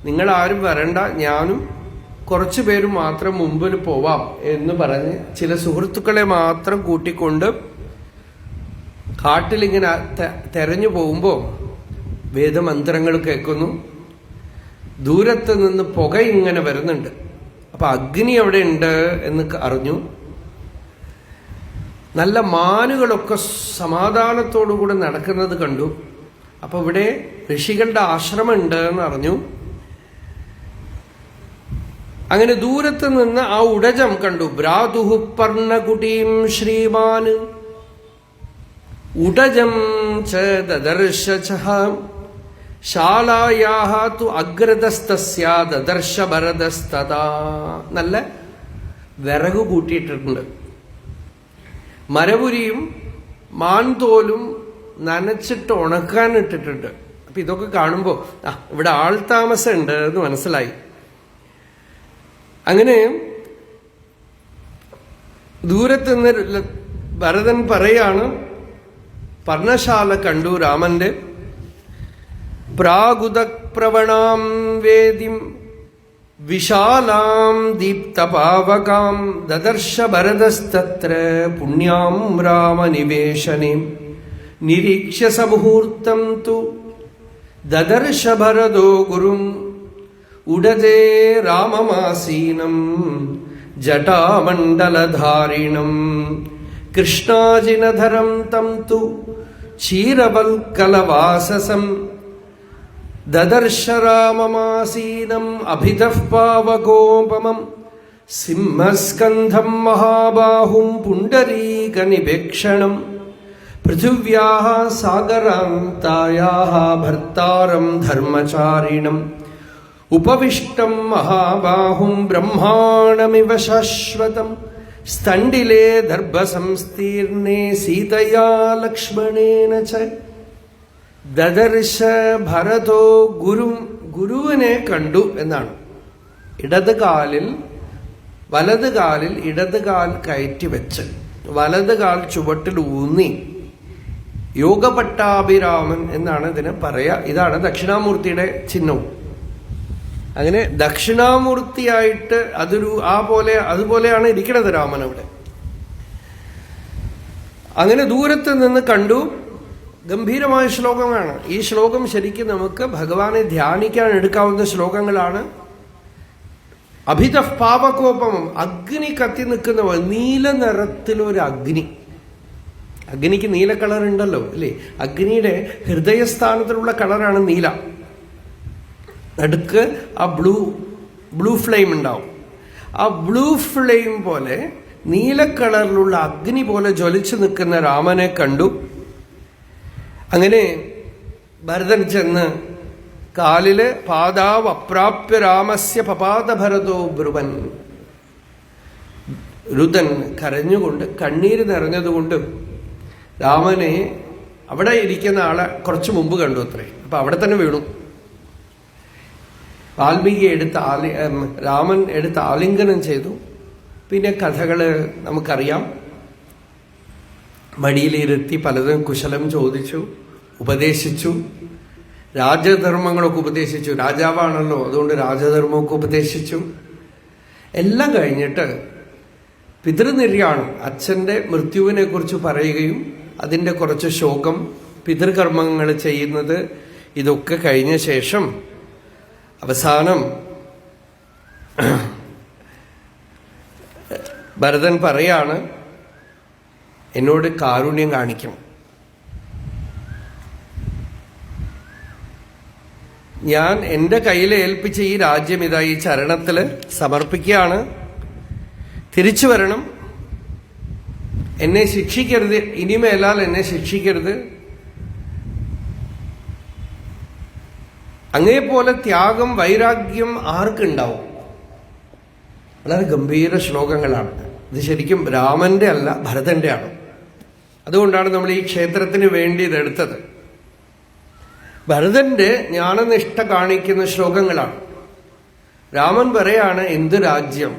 നിങ്ങളാരും വരണ്ട, ഞാനും കുറച്ചു പേരും മാത്രം മുമ്പിൽ പോവാം എന്ന് പറഞ്ഞ് ചില സുഹൃത്തുക്കളെ മാത്രം കൂട്ടിക്കൊണ്ട് കാട്ടിലിങ്ങനെ തെരഞ്ഞു പോകുമ്പോൾ വേദമന്ത്രങ്ങൾ കേൾക്കുന്നു. ദൂരത്ത് നിന്ന് പുക ഇങ്ങനെ വരുന്നുണ്ട്. അപ്പൊ അഗ്നി അവിടെ ഉണ്ട് എന്ന് അറിഞ്ഞു. നല്ല മാനുകളൊക്കെ സമാധാനത്തോടുകൂടെ നടക്കുന്നത് കണ്ടു. അപ്പൊ ഇവിടെ ഋഷികളുടെ ആശ്രമം ഉണ്ട് എന്ന് അറിഞ്ഞു. അങ്ങനെ ദൂരത്ത് നിന്ന് ആ ഉടജം കണ്ടു. ഭ്രാതുഃ പർണകുടീം ശ്രീമാൻ ഉടജം ച ദദർശ ചഃ ശാലായാഹ തു അഗ്രതസ്തസ്യ ദദർശ ഭരതസ്തദാ. നല്ല വിറക് കൂട്ടിയിട്ടുണ്ട്. മരപുരിയും മാൻതോലും നനച്ചിട്ട് ഉണക്കാൻ ഇട്ടിട്ടുണ്ട്. അപ്പൊ ഇതൊക്കെ കാണുമ്പോ ഇവിടെ ആൾ താമസം ഉണ്ട് എന്ന് മനസ്സിലായി. അങ്ങനെ ദൂരത്ത് നിന്ന് ഭരതൻ പറയാണ്, പർണശാല കണ്ടു രാമന്റെ. പ്രാഗുദപ്രവണാം വേദിം വിശാലാം ദീപ്തപാവകാം ദദർശ ഭരതസ്തത്ര പുണ്യാം രാമനിവേശനീം നിരീക്ഷ്യ സമുഹൂർത്തം തു ദദർശ ഭരതോ ഗുരും ഉടജേ രാമമാസീനം ജടാമണ്ഡലധാരിണം കൃഷ്ണാജിനധരം തം തു ക്ഷീരവൽക്കലവാസസം ദദർശ രാമമാസീനം അഭിതഃ പാവകോപമം സിംഹസ്കന്ധം മഹാബാഹും പുണ്ഡരീകനിവേക്ഷണം പൃഥിവ്യാഃ സാഗരാന്തായാഃ ഭർത്താരം ധർമ്മചാരിണം ഉപവിഷ്ടം മഹാബാഹും ബ്രഹ്മാണമിവ ശാശ്വതം സ്തണ്ഡിലേ ദർഭസംസ്തീർണേ സീതയാ ലക്ഷ്മണേന ച ദദർശ ഭരതോ ഗുരും. ഗുരുവിനെ കണ്ടു എന്നാണ്. ഇടത് കാലിൽ വലത് കാലിൽ ഇടത് കാൽ കയറ്റി വെച്ച് വലത് കാൽ ചുവട്ടിൽ ഊന്നി യോഗപട്ടാഭിരാമൻ എന്നാണ് ഇതിന് പറയാ. ഇതാണ് ദക്ഷിണാമൂർത്തിയുടെ ചിഹ്നവും. അങ്ങനെ ദക്ഷിണാമൂർത്തിയായിട്ട് അതുപോലെയാണ് ഇരിക്കുന്നത് രാമൻ അവിടെ. അങ്ങനെ ദൂരത്ത് നിന്ന് കണ്ടു. ഗംഭീരമായ ശ്ലോകമാണ് ഈ ശ്ലോകം. ശരിക്കും നമുക്ക് ഭഗവാനെ ധ്യാനിക്കാൻ എടുക്കാവുന്ന ശ്ലോകങ്ങളാണ്. അഭിതഃ പാപകോപമം, അഗ്നി കത്തി നിൽക്കുന്നവ, നീല നിറത്തിലൊരു അഗ്നി. അഗ്നിക്ക് നീല കളർ ഉണ്ടല്ലോ അല്ലേ? അഗ്നിയുടെ ഹൃദയസ്ഥാനത്തിലുള്ള കളറാണ് നീല. നടുക്ക് ആ ബ്ലൂ ഫ്ലെയിം ഉണ്ടാവും. ആ ബ്ലൂ ഫ്ലെയിം പോലെ നീല കളറിലുള്ള അഗ്നി പോലെ ജ്വലിച്ചു നിൽക്കുന്ന രാമനെ കണ്ടു. അങ്ങനെ ഭരതൻ ചെന്ന് കാലില് പാദാവ് അപ്രാപ്യ രാമസ്യ പപാതഭരതോ ബ്രുവൻ. രുദൻ കരഞ്ഞുകൊണ്ട് കണ്ണീര് നിറഞ്ഞതുകൊണ്ട് രാമനെ അവിടെ ഇരിക്കുന്ന ആളെ കുറച്ചു മുമ്പ് കണ്ടു അത്രേ. അപ്പൊ അവിടെ തന്നെ വീണു. വാൽമീകി രാമൻ എടുത്ത് ആലിംഗനം ചെയ്തു. പിന്നെ കഥകള് നമുക്കറിയാം. മടിയിലിരുത്തി പലതും കുശലം ചോദിച്ചു, ഉപദേശിച്ചു, രാജധർമ്മങ്ങളൊക്കെ ഉപദേശിച്ചു. രാജാവാണല്ലോ, അതുകൊണ്ട് രാജധർമ്മമൊക്കെ ഉപദേശിച്ചു. എല്ലാം കഴിഞ്ഞിട്ട് പിതൃനിര്യാണം, അച്ഛന്റെ മൃത്യുവിനെ കുറിച്ച് പറയുകയും അതിന്റെ കുറച്ച് ശോകം, പിതൃകർമ്മങ്ങൾ ചെയ്യുന്നത്, ഇതൊക്കെ കഴിഞ്ഞ ശേഷം അവസാനം ഭരതൻ പറയാണ്, എന്നോട് കാരുണ്യം കാണിക്കണം. ഞാൻ എൻ്റെ കയ്യിൽ ഏൽപ്പിച്ച ഈ രാജ്യം ഇതാ ഈ ചരണത്തിൽ സമർപ്പിക്കുകയാണ്. തിരിച്ചു വരണം, എന്നെ ശിക്ഷിക്കരുത്, ഇനിമേലാൽ എന്നെ ശിക്ഷിക്കരുത്. അങ്ങേപോലെ ത്യാഗം, വൈരാഗ്യം ആർക്കുണ്ടാവും? വളരെ ഗംഭീര ശ്ലോകങ്ങളാണ്. ഇത് ശരിക്കും രാമന്റെ അല്ല, ഭരതന്റെ ആണ്. അതുകൊണ്ടാണ് നമ്മൾ ഈ ക്ഷേത്രത്തിന് വേണ്ടി ഇതെടുത്തത്. ഭരതന്റെ ജ്ഞാനനിഷ്ഠ കാണിക്കുന്ന ശ്ലോകങ്ങളാണ്. രാമൻ പറയാണ്, എന്ത് രാജ്യം,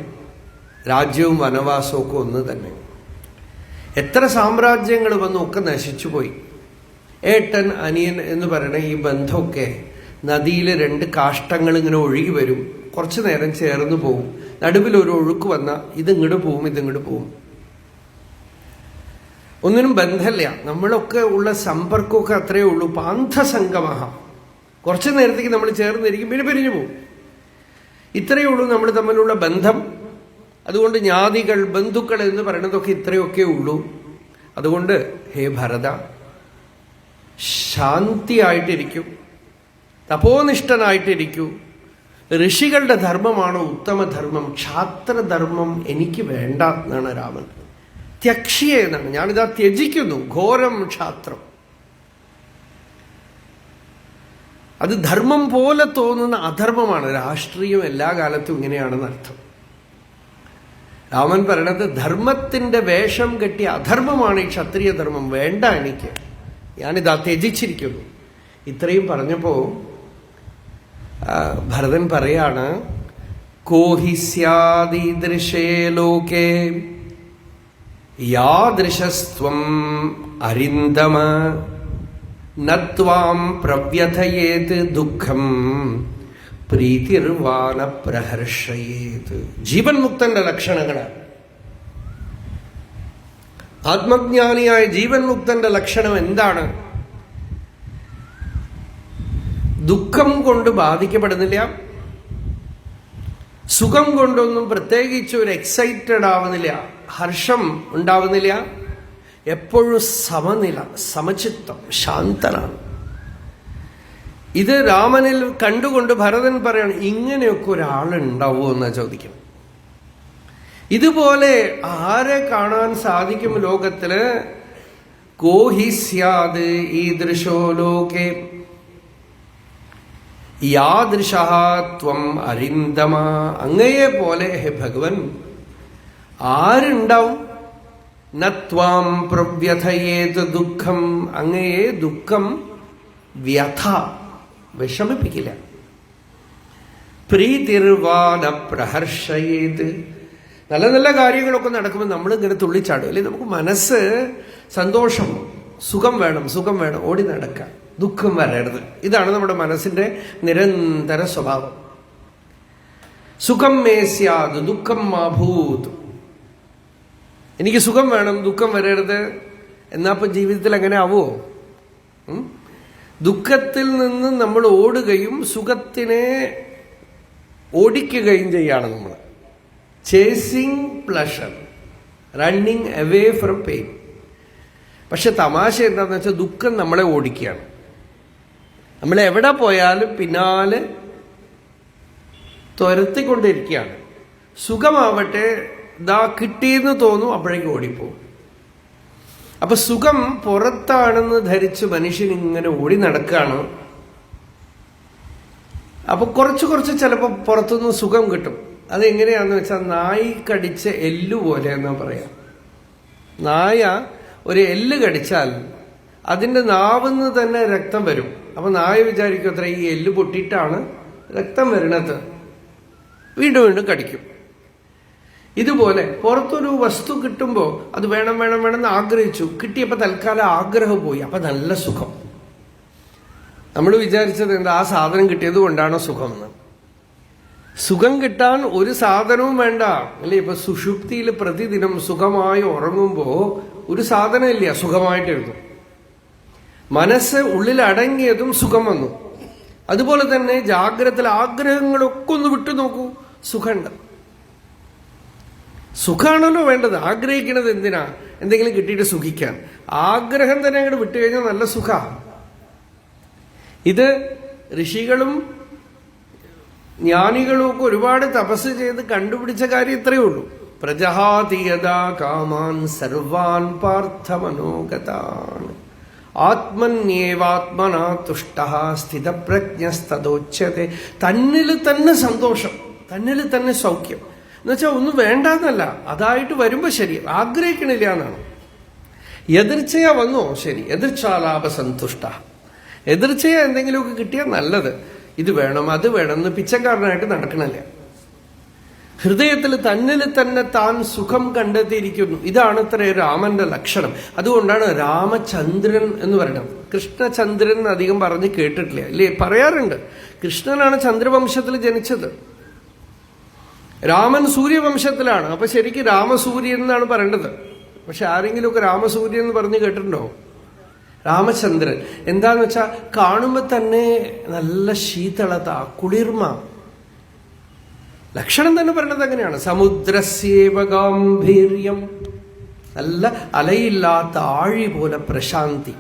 രാജ്യവും വനവാസവും ഒക്കെ ഒന്ന് തന്നെ. എത്ര സാമ്രാജ്യങ്ങൾ വന്നു ഒക്കെ നശിച്ചുപോയി. ഏട്ടൻ അനിയൻ എന്ന് പറയുന്ന ഈ ബന്ധമൊക്കെ നദിയിൽ രണ്ട് കാഷ്ടങ്ങൾ ഇങ്ങനെ ഒഴുകി വരും, കുറച്ചു നേരം ചേർന്ന് പോവും, നടുവിൽ ഒരു ഒഴുക്ക് വന്നാൽ ഇതിങ്ങോട്ട് പോവും, ഇതിങ്ങോട്ട് പോവും, ഒന്നിനും ബന്ധമില്ല. നമ്മളൊക്കെ ഉള്ള സമ്പർക്കമൊക്കെ അത്രയേ ഉള്ളൂ. പാന്തസംഗമഹ, കുറച്ചു നേരത്തേക്ക് നമ്മൾ ചേർന്നിരിക്കും, പിന്നെ പിരിഞ്ഞു പോവും. ഇത്രയേ ഉള്ളൂ നമ്മൾ തമ്മിലുള്ള ബന്ധം. അതുകൊണ്ട് ജ്ഞാതികൾ, ബന്ധുക്കൾ എന്ന് പറയുന്നതൊക്കെ ഇത്രയൊക്കെ ഉള്ളൂ. അതുകൊണ്ട് ഹേ ഭരത, ശാന്തിയായിട്ടിരിക്കൂ, തപോനിഷ്ഠനായിട്ടിരിക്കൂ. ഋഷികളുടെ ധർമ്മമാണ് ഉത്തമധർമ്മം, ക്ഷാത്രധർമ്മം എനിക്ക് വേണ്ട എന്നാണ് രാമൻ. ത്യക്ഷിയെ എന്നാണ്, ഞാനിതാ ത്യജിക്കുന്നു, ഘോരം ക്ഷാത്രം. അത് ധർമ്മം പോലെ തോന്നുന്ന അധർമ്മമാണ്. രാഷ്ട്രീയം എല്ലാ കാലത്തും ഇങ്ങനെയാണെന്ന് അർത്ഥം. രാമൻ പറയണത് ധർമ്മത്തിന്റെ വേഷം കെട്ടിയ അധർമ്മമാണ് ഈ ക്ഷത്രിയ ധർമ്മം, വേണ്ട എനിക്ക്, ഞാനിതാ ത്യജിച്ചിരിക്കുന്നു. ഇത്രയും പറഞ്ഞപ്പോ ഭരതൻ പറയാണ്, കോഹി സ്യാദീദൃശേ ലോകേ യാദൃശസ്ത്വം അരിന്ദമ നത്വാം പ്രവ്യഥയേത് ദുഃഖം പ്രീതിർവാന പ്രഹർഷയേത്. ജീവൻ മുക്തന്റെ ലക്ഷണങ്ങളാണ്. ആത്മജ്ഞാനിയായ ജീവൻ മുക്തന്റെ ലക്ഷണം എന്താണ്? ദുഃഖം കൊണ്ട് ബാധിക്കപ്പെടുന്നില്ല, സുഖം കൊണ്ടൊന്നും പ്രത്യേകിച്ച് ഒരു എക്സൈറ്റഡ് ആവുന്നില്ല, ഹർഷം ഉണ്ടാവുന്നില്ല, എപ്പോഴും സമനില, സമചിത്തം, ശാന്തനാണ്. ഇത് രാമനിൽ കണ്ടുകൊണ്ട് ഭരതൻ പറയാണ്, ഇങ്ങനെയൊക്കെ ഒരാളുണ്ടാവുമോ എന്നാ ചോദിക്കും. ഇതുപോലെ ആരെ കാണാൻ സാധിക്കും ലോകത്തില്? കോഹി സ്യാദ് ഈദൃശോ ലോകേ യാദൃശാത്വം അരിന്ദമ. അങ്ങയെ പോലെ ഹേ ഭഗവൻ ആരുണ്ടാവും? നത്വാം പ്രവ്യഥയേത് ദുഃഖം, അങ്ങയെ ദുഃഖം, വ്യഥ, വിഷമിപ്പിക്കില്ല. പ്രീതിർവാന പ്രഹർഷയേത്. നല്ല നല്ല കാര്യങ്ങളൊക്കെ നടക്കുമ്പോൾ നമ്മൾ ഇങ്ങനെ തുള്ളിച്ചാടും, അല്ലെ? നമുക്ക് മനസ്സ് സന്തോഷം, സുഖം വേണം, സുഖം വേണം, ഓടി നടക്കാം, ദുഃഖം വരരുത്. ഇതാണ് നമ്മുടെ മനസ്സിന്റെ നിരന്തര സ്വഭാവം. സുഖം മേ സ്യാദ് ദുഃഖം മാ ഭൂത്. എനിക്ക് സുഖം വേണം, ദുഃഖം വരരുത്. എന്നാ ജീവിതത്തിൽ അങ്ങനെ ആവുമോ? ദുഃഖത്തിൽ നിന്ന് നമ്മൾ ഓടുകയും സുഖത്തിനെ ഓടിക്കുകയും ചെയ്യാണ് നമ്മൾ. Chasing pleasure, running away from pain. പക്ഷെ തമാശ എന്താണെന്ന് വെച്ചാൽ ദുഃഖം നമ്മളെ ഓടിക്കുകയാണ്. നമ്മൾ എവിടെ പോയാലും പിന്നാലെ തുരത്തിക്കൊണ്ടിരിക്കുകയാണ്. സുഖമാവട്ടെ, ദാ കിട്ടിയെന്ന് തോന്നും, അപ്പോഴേക്കും ഓടിപ്പോവും. അപ്പൊ സുഖം പുറത്താണെന്ന് ധരിച്ച് മനുഷ്യൻ ഇങ്ങനെ ഓടി നടക്കുകയാണ്. അപ്പൊ കുറച്ച് ചിലപ്പോൾ പുറത്തുനിന്ന് സുഖം കിട്ടും. അതെങ്ങനെയാന്ന് വെച്ചാൽ നായി കടിച്ച എല്ല് പോലെ എന്നാ പറയാം. നായ ഒരു എല്ല് കടിച്ചാൽ അതിന്റെ നാവിന്ന് തന്നെ രക്തം വരും. അപ്പൊ നായ വിചാരിക്കും അത്ര ഈ എല്ല് പൊട്ടിയിട്ടാണ് രക്തം വരണത്, വീണ്ടും വീണ്ടും കടിക്കും. ഇതുപോലെ പുറത്തൊരു വസ്തു കിട്ടുമ്പോൾ അത് വേണം എന്ന് ആഗ്രഹിച്ചു, കിട്ടിയപ്പോൾ തൽക്കാലം ആഗ്രഹം പോയി, അപ്പൊ നല്ല സുഖം. നമ്മൾ വിചാരിച്ചത് എന്താ, ആ സാധനം കിട്ടിയത് കൊണ്ടാണോ സുഖം എന്ന്. സുഖം കിട്ടാൻ ഒരു സാധനവും വേണ്ട അല്ലേ. ഇപ്പൊ സുഷുപ്തിയിൽ പ്രതിദിനം സുഖമായി ഉറങ്ങുമ്പോ ഒരു സാധനം ഇല്ല, സുഖമായിട്ടിരുന്നു. മനസ്സ് ഉള്ളിൽ അടങ്ങിയതും സുഖം വന്നു. അതുപോലെ തന്നെ ജാഗ്രതയിൽ ആഗ്രഹങ്ങളൊക്കെ ഒന്ന് വിട്ടു നോക്കൂ, സുഖമുണ്ട്. സുഖാണല്ലോ വേണ്ടത്. ആഗ്രഹിക്കുന്നത് എന്തിനാ? എന്തെങ്കിലും കിട്ടിയിട്ട് സുഖിക്കാൻ. ആഗ്രഹം തന്നെ അങ്ങോട്ട് വിട്ടുകഴിഞ്ഞാൽ നല്ല സുഖമാണ്. ഇത് ഋഷികളും ജ്ഞാനികളും ഒക്കെ ഒരുപാട് തപസ് ചെയ്ത് കണ്ടുപിടിച്ച കാര്യം ഇത്രയേ ഉള്ളൂ. പ്രജഹാതിയതാ കാമാൻ സർവാൻ പാർത്ഥ മനോഗതാൻ ആത്മന്യേവാത്മനാ തുഷ്ടഃ സ്ഥിതപ്രജ്ഞസ്തദോച്യതേ. തന്നിൽ തന്നെ സന്തോഷം, തന്നിൽ തന്നെ സൗഖ്യം എന്നുവെച്ചാൽ ഒന്നും വേണ്ടെന്നല്ല, അതായിട്ട് വരുമ്പോ ശരി, ആഗ്രഹിക്കണില്ല എന്നാണ്. എതിർച്ചയാ വന്നോ ശരി, എതിർച്ചാലാപ സന്തുഷ്ട. എതിർച്ചയാ എന്തെങ്കിലുമൊക്കെ കിട്ടിയാൽ നല്ലത്, ഇത് വേണം അത് വേണം എന്ന് പിച്ചക്കാരനായിട്ട് നടക്കണില്ല. ഹൃദയത്തിൽ തന്നിൽ തന്നെ താൻ സുഖം കണ്ടെത്തിയിരിക്കുന്നു. ഇതാണ് ഇത്ര രാമന്റെ ലക്ഷണം. അതുകൊണ്ടാണ് രാമചന്ദ്രൻ എന്ന് പറയുന്നത്. കൃഷ്ണചന്ദ്രൻ അധികം പറഞ്ഞ് കേട്ടിട്ടില്ല ഇല്ലേ? പറയാറുണ്ട്, കൃഷ്ണനാണ് ചന്ദ്രവംശത്തിൽ ജനിച്ചത്, രാമൻ സൂര്യവംശത്തിലാണ്. അപ്പൊ ശരിക്കും രാമസൂര്യൻ എന്നാണ് പറയേണ്ടത്. പക്ഷെ ആരെങ്കിലുമൊക്കെ രാമസൂര്യൻ എന്ന് പറഞ്ഞ് കേട്ടിട്ടുണ്ടോ? രാമചന്ദ്രൻ എന്താന്ന് വെച്ചാൽ കാണുമ്പോ തന്നെ നല്ല ശീതളത, കുളിർമ. ലക്ഷണം തന്നെ പറയണത് അങ്ങനെയാണ്. സമുദ്രസ്യേവ ഗാംഭീര്യം, നല്ല അലയില്ലാത്ത ആഴി പോലെ പ്രശാന്തി.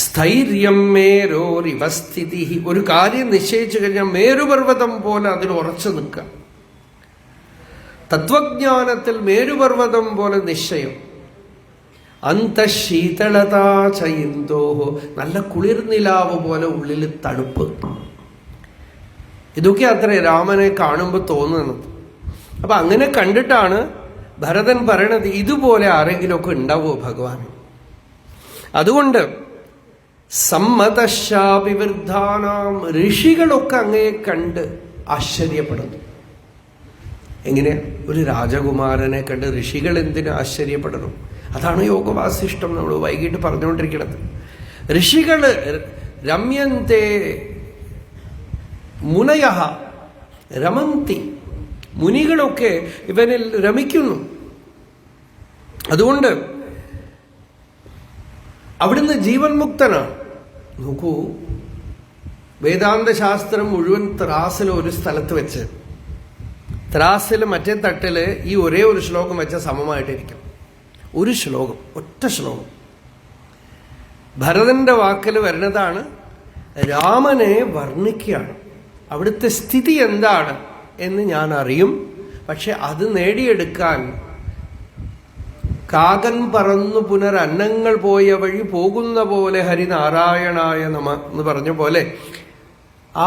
സ്ഥൈര്യം മേരോരിവസ്ഥിതി, ഒരു കാര്യം നിശ്ചയിച്ചു കഴിഞ്ഞാൽ മേരുപർവ്വതം പോലെ അതിൽ ഉറച്ചു നിൽക്കുക. തത്വജ്ഞാനത്തിൽ മേരുപർവ്വതം പോലെ നിശ്ചയം. അന്തശീതളതാ ചൈന്തോഹോ, നല്ല കുളിർനിലാവ് പോലെ ഉള്ളിൽ തണുപ്പ്. ഇതൊക്കെ അത്ര രാമനെ കാണുമ്പോൾ തോന്നുന്നത്. അപ്പൊ അങ്ങനെ കണ്ടിട്ടാണ് ഭരതൻ പറയണത്, ഇതുപോലെ ആരെങ്കിലുമൊക്കെ ഉണ്ടാവുമോ ഭഗവാൻ? അതുകൊണ്ട് സമ്മതശാപിവൃദ്ധാനാം, ഋഷികളൊക്കെ അങ്ങയെ കണ്ട് ആശ്ചര്യപ്പെടുന്നു. എങ്ങനെ? ഒരു രാജകുമാരനെ കണ്ട് ഋഷികൾ എന്തിനു ആശ്ചര്യപ്പെടണം? അതാണ് യോഗവാസിഷ്ടം നമ്മൾ വൈകിട്ട് പറഞ്ഞുകൊണ്ടിരിക്കുന്നത്. ഋഷികള് രമ്യന്തേ മുനയഃ രമന്തി, മുനികളൊക്കെ ഇവനിൽ രമിക്കുന്നു. അതുകൊണ്ട് അവിടുന്ന് ജീവൻ മുക്തനാണ്. നോക്കൂ, വേദാന്ത ശാസ്ത്രം മുഴുവൻ ത്രാസിൽ ഒരു സ്ഥലത്ത് വെച്ച്, ത്രാസിൽ മറ്റേ തട്ടില് ഈ ഒരേ ഒരു ശ്ലോകം വെച്ച സമമായിട്ടിരിക്കും. ഒരു ശ്ലോകം, ഒറ്റ ശ്ലോകം ഭരതന്റെ വാക്കിൽ വരുന്നതാണ്. രാമനെ വർണ്ണിക്കുകയാണ്. അവിടുത്തെ സ്ഥിതി എന്താണ് എന്ന് ഞാൻ അറിയും, പക്ഷെ അത് നേടിയെടുക്കാൻ കാകൻ പറന്നു പുനരന്നങ്ങൾ പോയ വഴി പോകുന്ന പോലെ ഹരിനാരായണായ നമ എന്ന് പറഞ്ഞ പോലെ ആ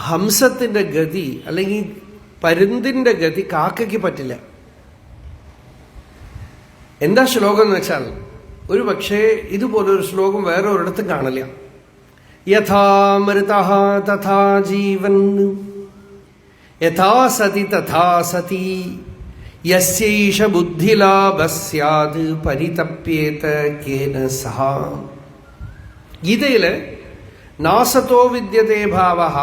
ഹംസത്തിന്റെ ഗതി അല്ലെങ്കിൽ പരുന്തിന്റെ ഗതി കാക്കയ്ക്ക് പറ്റില്ല. എന്താ ശ്ലോകം എന്ന് വെച്ചാൽ, ഒരു പക്ഷേ ഇതുപോലൊരു ശ്ലോകം വേറെ ഒരിടത്തും കാണില്ല. യഥാമൃതഃ തഥാ ജീവൻ യഥാ സതി തഥാ സതി യസ്യൈഷ ബുദ്ധിലാഭ സ്യാത് പരിതപ്യേത കേന സഹ. ഗീതയില് നാസതോ വിദ്യത്തെ ഭാവഃ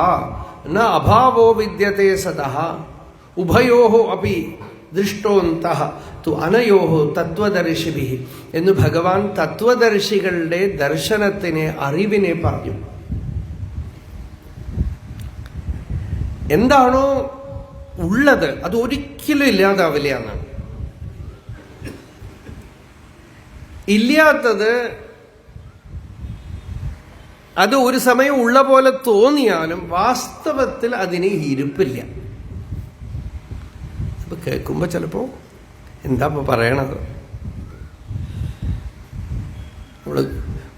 ന അഭാവോ വിദ്യത്തെ സതഃ ഉഭയോഹോ അപി ദൃഷ്ടോന്തഃ തു അനയോഹോ തത്വദർശിഭിഃ എന്ന് ഭഗവാൻ തത്വദർശികളുടെ ദർശനത്തിനെ, അറിവിനെ പറഞ്ഞു. എന്താണോ ഉള്ളത് അത് ഒരിക്കലും ഇല്ലാതാവില്ല എന്നാണ്. ഇല്ലാത്തത് അത് ഒരു സമയം ഉള്ള പോലെ തോന്നിയാലും വാസ്തവത്തിൽ അതിന് ഇരിപ്പില്ല. അപ്പൊ കേൾക്കുമ്പോ ചിലപ്പോ എന്താ ഇപ്പൊ പറയണത്? നമ്മള്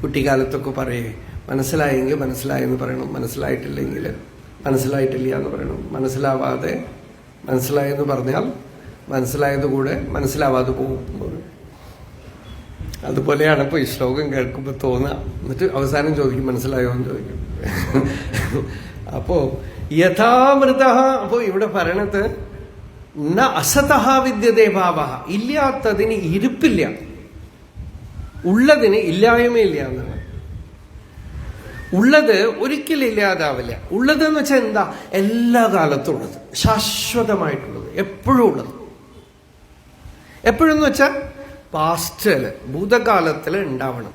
കുട്ടിക്കാലത്തൊക്കെ പറയേ, മനസ്സിലായെങ്കിൽ മനസ്സിലായെന്ന് പറയണം, മനസ്സിലായിട്ടില്ലെങ്കിൽ മനസ്സിലായിട്ടില്ല എന്ന് പറയണം. മനസ്സിലാവാതെ മനസ്സിലായെന്ന് പറഞ്ഞാൽ മനസ്സിലായത് കൂടെ മനസ്സിലാവാതെ പോകും. അതുപോലെയാണ് ഇപ്പോൾ ഈ ശ്ലോകം കേൾക്കുമ്പോൾ തോന്നുക. എന്നിട്ട് അവസാനം ചോദിക്കും മനസ്സിലായോ എന്ന് ചോദിക്കും. അപ്പോ യഥാമൃത, അപ്പോ ഇവിടെ പറയണത് ന അസതഃ വിദ്യതേ ഭാവഃ, ഇല്ലാത്തതിന് ഇരിപ്പില്ല, ഉള്ളതിന് ഇല്ലായ്മയില്ല എന്നാണ്. ഉള്ളത് ഒരിക്കലും ഇല്ലാതാവില്ല. ഉള്ളത് എന്ന് വെച്ചാൽ എന്താ? എല്ലാ കാലത്തും ഉള്ളത്, ശാശ്വതമായിട്ടുള്ളത്, എപ്പോഴും ഉള്ളത്. എപ്പോഴെന്ന് വെച്ചാൽ പാസ്റ്റില്, ഭൂതകാലത്തിൽ ഉണ്ടാവണം,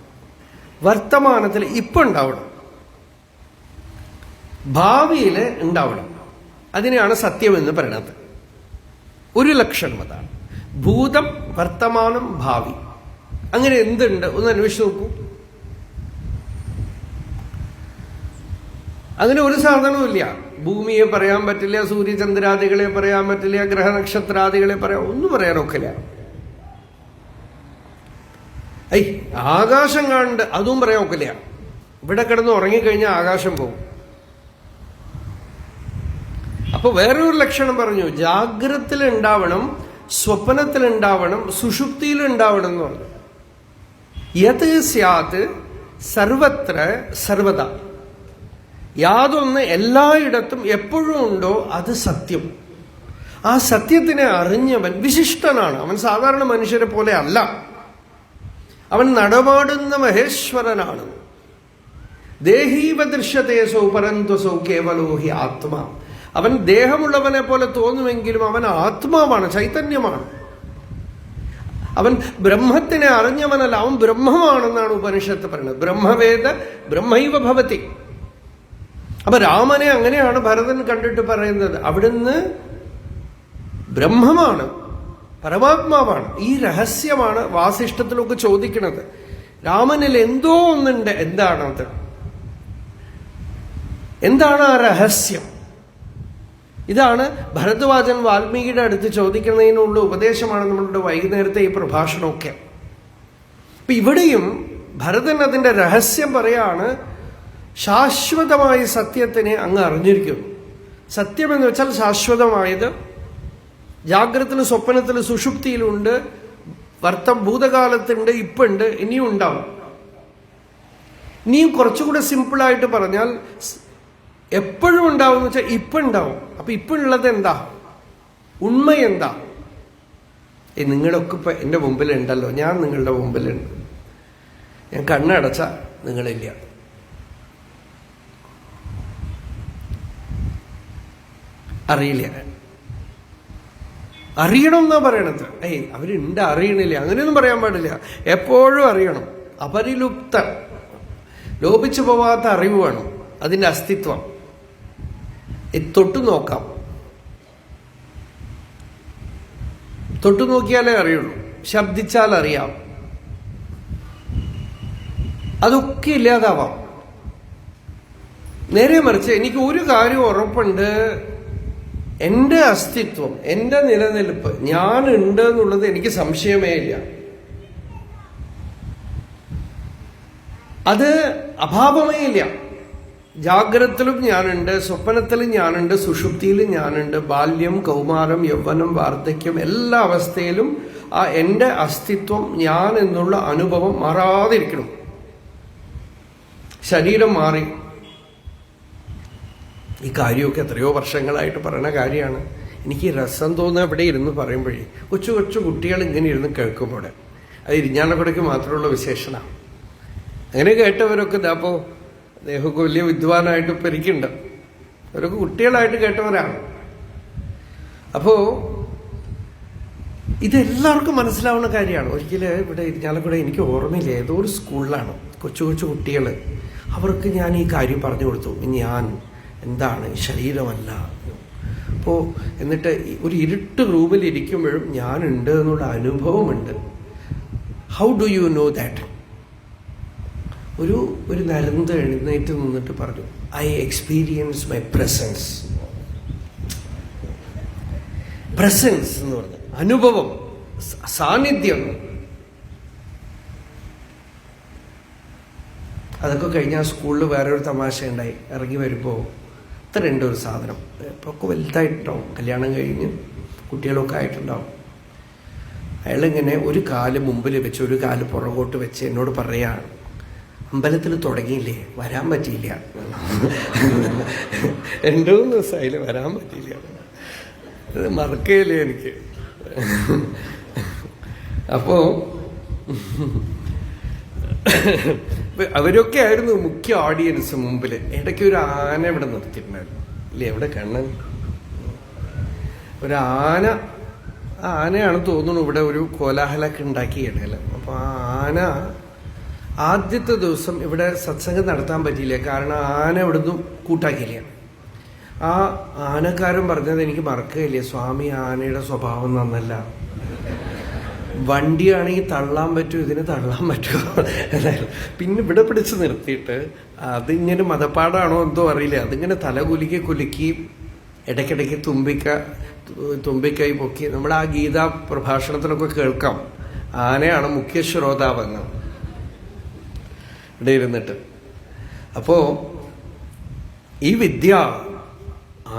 വർത്തമാനത്തിൽ ഇപ്പൊ ഉണ്ടാവണം, ഭാവിയിൽ ഉണ്ടാവണം. അതിനെയാണ് സത്യം എന്ന് പറയുന്നത്. ഒരു ലക്ഷണം അതാണ്. ഭൂതം, വർത്തമാനം, ഭാവി. അങ്ങനെ എന്തുണ്ട് ഒന്ന് അന്വേഷിച്ച് നോക്കൂ. അങ്ങനെ ഒരു സാധനവും ഇല്ല. ഭൂമിയെ പറയാൻ പറ്റില്ല, സൂര്യചന്ദ്രാദികളെ പറയാൻ പറ്റില്ല, ഗ്രഹനക്ഷത്രാദികളെ പറയാം, ഒന്നും പറയാനൊക്കില്ല. ആകാശം കാണുന്നുണ്ട്, അതും പറയാൻ ഒക്കില്ല. ഇവിടെ കിടന്ന് ഉറങ്ങിക്കഴിഞ്ഞാൽ ആകാശം പോകും. അപ്പൊ വേറൊരു ലക്ഷണം പറഞ്ഞു, ജാഗ്രതത്തിൽ ഉണ്ടാവണം, സ്വപ്നത്തിൽ ഉണ്ടാവണം, സുഷുപ്തിയിൽ ഉണ്ടാവണം എന്ന് പറഞ്ഞു. യത് സ്യാത് സർവത്ര സർവത, യാതൊന്ന് എല്ലായിടത്തും എപ്പോഴും ഉണ്ടോ അത് സത്യം. ആ സത്യത്തിനെ അറിഞ്ഞവൻ വിശിഷ്ടനാണ്. അവൻ സാധാരണ മനുഷ്യരെ പോലെ അല്ല, അവൻ നടമാടുന്ന മഹേശ്വരനാണ്. ദേഹീവ ദൃശ്യതേസോ പരന്തുസോ കേവലോ ഹി ആത്മാ. അവൻ ദേഹമുള്ളവനെ പോലെ തോന്നുമെങ്കിലും അവൻ ആത്മാവാണ്, ചൈതന്യമാണ്. അവൻ ബ്രഹ്മത്തിനെ അറിഞ്ഞവനല്ല, അവൻ ബ്രഹ്മമാണെന്നാണ് ഉപനിഷത്ത് പറയുന്നത്. ബ്രഹ്മവേദ ബ്രഹ്മൈവ ഭവതി. അപ്പൊ രാമനെ അങ്ങനെയാണ് ഭരതൻ കണ്ടിട്ട് പറയുന്നത്, അവിടുന്ന് ബ്രഹ്മമാണ്, പരമാത്മാവാണ്. ഈ രഹസ്യമാണ് വാസിഷ്ഠത്തിലൊക്കെ ചോദിക്കുന്നത്. രാമനിൽ എന്തോ ഒന്നുണ്ട്, എന്താണത്? എന്താണ് ആ രഹസ്യം? ഇതാണ് ഭരദ്വാജൻ വാൽമീകിയുടെ അടുത്ത് ചോദിക്കുന്നതിനുള്ള ഉപദേശമാണ് നമ്മളുടെ വൈകുന്നേരത്തെ ഈ പ്രഭാഷണമൊക്കെ. അപ്പൊ ഇവിടെയും ഭരതൻ അതിന്റെ രഹസ്യം പറയാണ്. ശാശ്വതമായ സത്യത്തിനെ അങ്ങ് അറിഞ്ഞിരിക്കുന്നു. സത്യം എന്ന് വെച്ചാൽ ശാശ്വതമായത് ജാഗ്രതത്തിലും സ്വപ്നത്തിലും സുഷുപ്തിയിലുണ്ട്, ഭൂതകാലത്തുണ്ട്, ഇപ്പുണ്ട്, ഇനിയും ഉണ്ടാവും. ഇനിയും കുറച്ചുകൂടെ സിമ്പിളായിട്ട് പറഞ്ഞാൽ എപ്പോഴും ഉണ്ടാവും എന്ന് വെച്ചാൽ ഇപ്പൊ ഉണ്ടാവും. അപ്പൊ ഇപ്പോഴുള്ളത് എന്താ? ഉണ്മ എന്താ? നിങ്ങളൊക്കെ ഇപ്പൊ എന്റെ മുമ്പിലുണ്ടല്ലോ, ഞാൻ നിങ്ങളുടെ മുമ്പിലുണ്ട്. ഞാൻ കണ്ണടച്ച നിങ്ങളില്ല. അറിയില്ല. അറിയണം എന്നാ പറയണത്. അവരുണ്ട്, അറിയണില്ല, അങ്ങനെയൊന്നും പറയാൻ പാടില്ല. എപ്പോഴും അറിയണം. അപരിലുപ്ത, ലോപിച്ചു പോവാത്ത അറിവ് വേണം, അതിന്റെ അസ്തിത്വം. തൊട്ടു നോക്കാം, തൊട്ടു നോക്കിയാലേ അറിയുള്ളൂ, ശബ്ദിച്ചാൽ അറിയാം, അതൊക്കെ ഇല്ലാതാവാം. നേരെ മറിച്ച് എനിക്ക് ഒരു കാര്യം ഉറപ്പുണ്ട്, എന്റെ അസ്തിത്വം, എന്റെ നിലനിൽപ്പ്, ഞാനുണ്ട് എന്നുള്ളത് എനിക്ക് സംശയമേ ഇല്ല. അത് അഭാവമേ ഇല്ല. ജാഗ്രതത്തിലും ഞാനുണ്ട്, സ്വപ്നത്തിലും ഞാനുണ്ട്, സുഷുപ്തിയിലും ഞാനുണ്ട്. ബാല്യം, കൗമാരം, യൗവനം, വാർദ്ധക്യം, എല്ലാ അവസ്ഥയിലും ആ എന്റെ അസ്തിത്വം, ഞാൻ എന്നുള്ള അനുഭവം മാറാതിരിക്കണം. ശരീരം മാറി. ഈ കാര്യമൊക്കെ എത്രയോ വർഷങ്ങളായിട്ട് പറയുന്ന കാര്യമാണ്. എനിക്ക് രസം തോന്നുക ഇവിടെ ഇരുന്ന് പറയുമ്പോഴേ, കൊച്ചു കൊച്ചു കുട്ടികൾ ഇങ്ങനെ ഇരുന്ന് കേൾക്കുമ്പോൾ, അത് ഇരിഞ്ഞാലക്കുടയ്ക്ക് മാത്രമുള്ള വിശേഷണമാണ്. അങ്ങനെ കേട്ടവരൊക്കെ ഇതാപ്പോ അദ്ദേഹമൊക്കെ വലിയ വിദ്വാനായിട്ട് ഇപ്പം ഇരിക്കുന്നുണ്ട്. അവരൊക്കെ കുട്ടികളായിട്ട് കേട്ടവരാണ്. അപ്പോ ഇതെല്ലാവർക്കും മനസ്സിലാവുന്ന കാര്യമാണ്. ഒരിക്കലും ഇവിടെ ഇരിഞ്ഞാലക്കുട എനിക്ക് ഓർമ്മയില്ല, ഏതോ ഒരു സ്കൂളിലാണ് കൊച്ചു കൊച്ചു കുട്ടികൾ, അവർക്ക് ഞാൻ ഈ കാര്യം പറഞ്ഞു കൊടുത്തു. ഞാൻ എന്താണ്, ശരീരമല്ല. അപ്പോൾ എന്നിട്ട് ഒരു ഇരുട്ട് റൂമിൽ ഇരിക്കുമ്പോഴും ഞാനുണ്ട് എന്നുള്ള അനുഭവമുണ്ട്. How do you know that? ഒരു നരന്ത എഴുന്നേറ്റ് നിന്നിട്ട് പറഞ്ഞു, I experience my presence. Presence എന്ന് പറഞ്ഞ അനുഭവം, സാന്നിധ്യം. അതൊക്കെ കഴിഞ്ഞാൽ സ്കൂളിൽ വേറൊരു തമാശ ഉണ്ടായി. ഇറങ്ങി വരുമ്പോൾ ഇത്രയുണ്ട് ഒരു സാധനം, ഇപ്പൊക്കെ വലുതായിട്ടുണ്ടാവും, കല്യാണം കഴിഞ്ഞ് കുട്ടികളൊക്കെ ആയിട്ടുണ്ടാവും. അയാളിങ്ങനെ ഒരു കാല് മുമ്പിൽ വെച്ച് ഒരു കാല് പുറകോട്ട് വെച്ച് എന്നോട് പറയാ, അമ്പലത്തിൽ തുടങ്ങിയില്ലേ, വരാൻ പറ്റിയില്ല. 2-3 ദിവസമായില്ലേ വരാൻ പറ്റിയില്ല. അത് മറക്കുകയില്ലേ എനിക്ക്. അപ്പോ അവരൊക്കെ ആയിരുന്നു മുഖ്യ ഓഡിയൻസ് മുമ്പിൽ. ഇടയ്ക്ക് ഒരു ആന ഇവിടെ നിർത്തിയിട്ടുണ്ടായിരുന്നു ഇല്ലേ, എവിടെ കണ്ണൻ, ഒരു ആന, ആ ആനയാണ് തോന്നുന്നു ഇവിടെ ഒരു കോലാഹലമൊക്കെ ഉണ്ടാക്കിയിടയില്ല. അപ്പൊ ആ ആന ആദ്യത്തെ ദിവസം ഇവിടെ സത്സംഗം നടത്താൻ പറ്റിയില്ല, കാരണം ആന ഇവിടുന്ന് കൂട്ടാക്കിയില്ല. ആ ആനക്കാരൻ പറഞ്ഞത് എനിക്ക് മറക്കുകയില്ല, സ്വാമി ആനയുടെ സ്വഭാവം നന്നല്ല, വണ്ടിയാണെങ്കിൽ തള്ളാൻ പറ്റും, ഇതിന് തള്ളാൻ പറ്റുമോ എന്നായിരുന്നു. പിന്നെ ഇവിടെ പിടിച്ച് നിർത്തിയിട്ട് അതിങ്ങനെ മതപ്പാടാണോ എന്തോ അറിയില്ല, അതിങ്ങനെ തല കുലുക്കി ഇടയ്ക്കിടയ്ക്ക് തുമ്പിക്കൈ പൊക്കി. നമ്മുടെ ആ ഗീതാ പ്രഭാഷണത്തിലൊക്കെ കേൾക്കാം, ആനയാണ് മുഖ്യ ശ്രോതാവെന്ന് ഇവിടെ ഇരുന്നിട്ട്. അപ്പോ ഈ വിദ്യ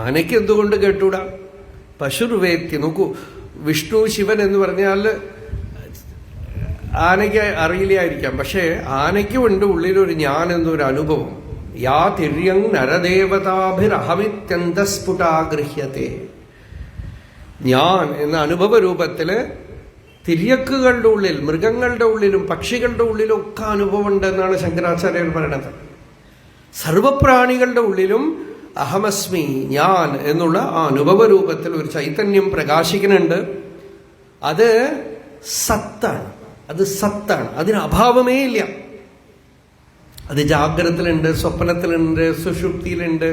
ആനയ്ക്ക് എന്തുകൊണ്ട് കേട്ടൂടാ? പശുർവേത്തി. നോക്കൂ, വിഷ്ണു ശിവൻ എന്ന് പറഞ്ഞാൽ ആനയ്ക്ക് അറിയില്ലായിരിക്കാം, പക്ഷേ ആനയ്ക്കുമുണ്ട് ഉള്ളിലൊരു ഞാൻ എന്നൊരു അനുഭവം. യാ തിര്യങ് നരദേവതാഭിരഹമിത്യന്തസ്ഫുടാഗൃഹ്യത്തെ. ഞാൻ എന്ന അനുഭവ രൂപത്തില് തിര്യക്കുകളുടെ ഉള്ളിൽ, മൃഗങ്ങളുടെ ഉള്ളിലും പക്ഷികളുടെ ഉള്ളിലും ഒക്കെ അനുഭവം ഉണ്ടെന്നാണ് ശങ്കരാചാര്യർ പറയണത്. സർവപ്രാണികളുടെ ഉള്ളിലും അഹമസ്മി, ഞാൻ എന്നുള്ള ആ അനുഭവ രൂപത്തിൽ ഒരു ചൈതന്യം പ്രകാശിക്കുന്നുണ്ട്. അത് സത്താണ്, അതിന് അഭാവമേ ഇല്ല. അത് ജാഗ്രതത്തിലുണ്ട്, സ്വപ്നത്തിലുണ്ട്, സുഷുപ്തിയിലുണ്ട്,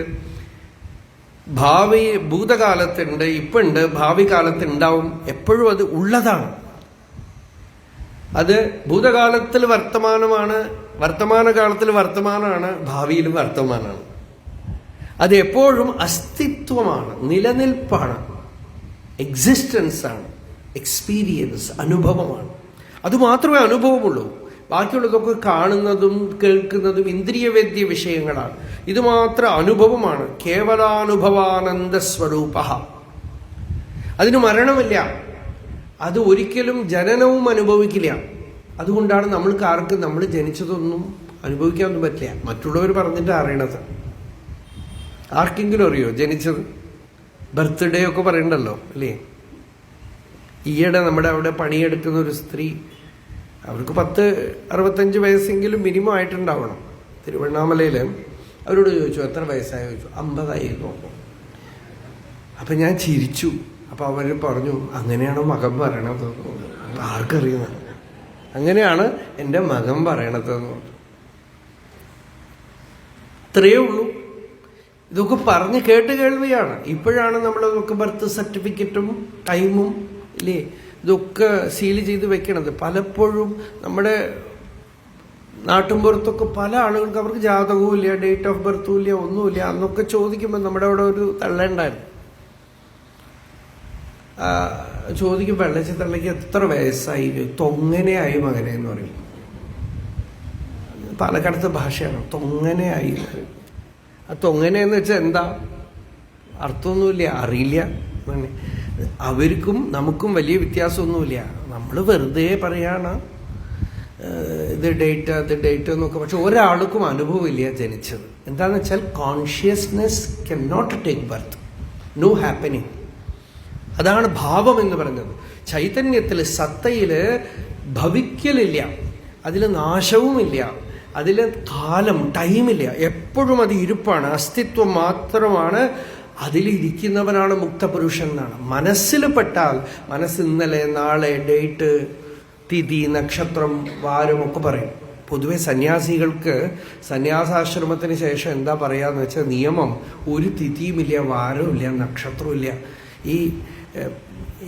ഭൂതകാലത്തുണ്ട്, ഇപ്പുണ്ട്, ഭാവി കാലത്തുണ്ടാവും. എപ്പോഴും അത് ഉള്ളതാണ്. അത് ഭൂതകാലത്തിൽ വർത്തമാനമാണ്, വർത്തമാനകാലത്തിൽ വർത്തമാനമാണ്, ഭാവിയിലും വർത്തമാനമാണ്. അത് എപ്പോഴും അസ്തിത്വമാണ്, നിലനിൽപ്പാണ്, എക്സിസ്റ്റൻസ് ആണ്, എക്സ്പീരിയൻസ്, അനുഭവമാണ്. അതുമാത്രമേ അനുഭവമുള്ളൂ. ബാക്കിയുള്ളതൊക്കെ കാണുന്നതും കേൾക്കുന്നതും ഇന്ദ്രിയവേദ്യ വിഷയങ്ങളാണ്. ഇത് മാത്രം അനുഭവമാണ്. കേവലാനുഭവാനന്ദ സ്വരൂപ. അതിന് മരണമില്ല, അത് ഒരിക്കലും ജനനവും അനുഭവിക്കില്ല. അതുകൊണ്ടാണ് നമ്മൾക്ക് ആർക്കും നമ്മൾ ജനിച്ചതൊന്നും അനുഭവിക്കാനൊന്നും പറ്റില്ല. മറ്റുള്ളവർ പറഞ്ഞിട്ട് അറിയണത്. ആർക്കെങ്കിലും അറിയോ ജനിച്ചത്? ബർത്ത്ഡേ ഒക്കെ പറയണ്ടല്ലോ അല്ലേ? ഈയിടെ നമ്മുടെ അവിടെ പണിയെടുക്കുന്ന ഒരു സ്ത്രീ, അവർക്ക് 65 വയസ്സെങ്കിലും മിനിമം ആയിട്ടുണ്ടാവണം. തിരുവണ്ണാമലയിൽ അവരോട് ചോദിച്ചു എത്ര വയസ്സായി, ചോദിച്ചു 50 നോക്കും. അപ്പൊ ഞാൻ ചിരിച്ചു. അപ്പൊ അവർ പറഞ്ഞു, അങ്ങനെയാണോ മകൻ പറയണത്? ആർക്കറിയുന്ന, അങ്ങനെയാണ് എൻ്റെ മകൻ പറയണതെന്ന്. അത്രയേ ഉള്ളൂ. ഇതൊക്കെ പറഞ്ഞ് കേൾവിയാണ്. ഇപ്പോഴാണ് നമ്മളതൊക്കെ ബർത്ത് സർട്ടിഫിക്കറ്റും ടൈമും ഇല്ലേ ഇതൊക്കെ സീല് ചെയ്ത് വെക്കണത്. പലപ്പോഴും നമ്മുടെ നാട്ടിൻപുറത്തൊക്കെ പല ആളുകൾക്ക് അവർക്ക് ജാതകവും ഇല്ല, ഡേറ്റ് ഓഫ് ബർത്തും ഇല്ല, ഒന്നുമില്ല. അന്നൊക്കെ ചോദിക്കുമ്പോൾ നമ്മുടെ അവിടെ ഒരു തള്ളയുണ്ടായിരുന്നു. ചോദിക്കും, വെള്ളച്ചി തള്ളയ്ക്ക് എത്ര വയസ്സായി? തൊങ്ങനെയായി മകനെ എന്ന് പറയും. പാലക്കാടത്തെ ഭാഷയാണ് തൊങ്ങനെയായി. ആ തൊങ്ങനെയെന്ന് വെച്ചാൽ എന്താ അർത്ഥമൊന്നുമില്ല, അറിയില്ല. അവർക്കും നമുക്കും വലിയ വ്യത്യാസമൊന്നുമില്ല. നമ്മൾ വെറുതെ പറയാണ് ഇത് ഡേറ്റ് എന്നൊക്കെ. പക്ഷെ ഒരാൾക്കും അനുഭവമില്ല ജനിച്ചത്. എന്താണെന്ന് വെച്ചാൽ consciousness can not take birth, no happening. അതാണ് ഭാവം എന്ന് പറഞ്ഞത്. ചൈതന്യത്തിൽ, സത്തയില് ഭവിക്കലില്ല, അതിൽ നാശവുമില്ല, അതിൽ കാലം, ടൈമില്ല. എപ്പോഴും അത് ഇരുപ്പാണ്, അസ്തിത്വം മാത്രമാണ്. അതിലിരിക്കുന്നവനാണ് മുക്തപുരുഷൻ എന്നാണ്. മനസ്സിൽ പെട്ടാൽ, മനസ്സ് ഇന്നലെ, നാളെ, ഡേറ്റ്, തിഥി, നക്ഷത്രം, വാരം ഒക്കെ പറയും. പൊതുവെ സന്യാസികൾക്ക് സന്യാസാശ്രമത്തിന് ശേഷം എന്താ പറയാന്ന് വെച്ചാൽ, നിയമം ഒരു തിഥിയുമില്ല, വാരവുമില്ല, നക്ഷത്രവുമില്ല.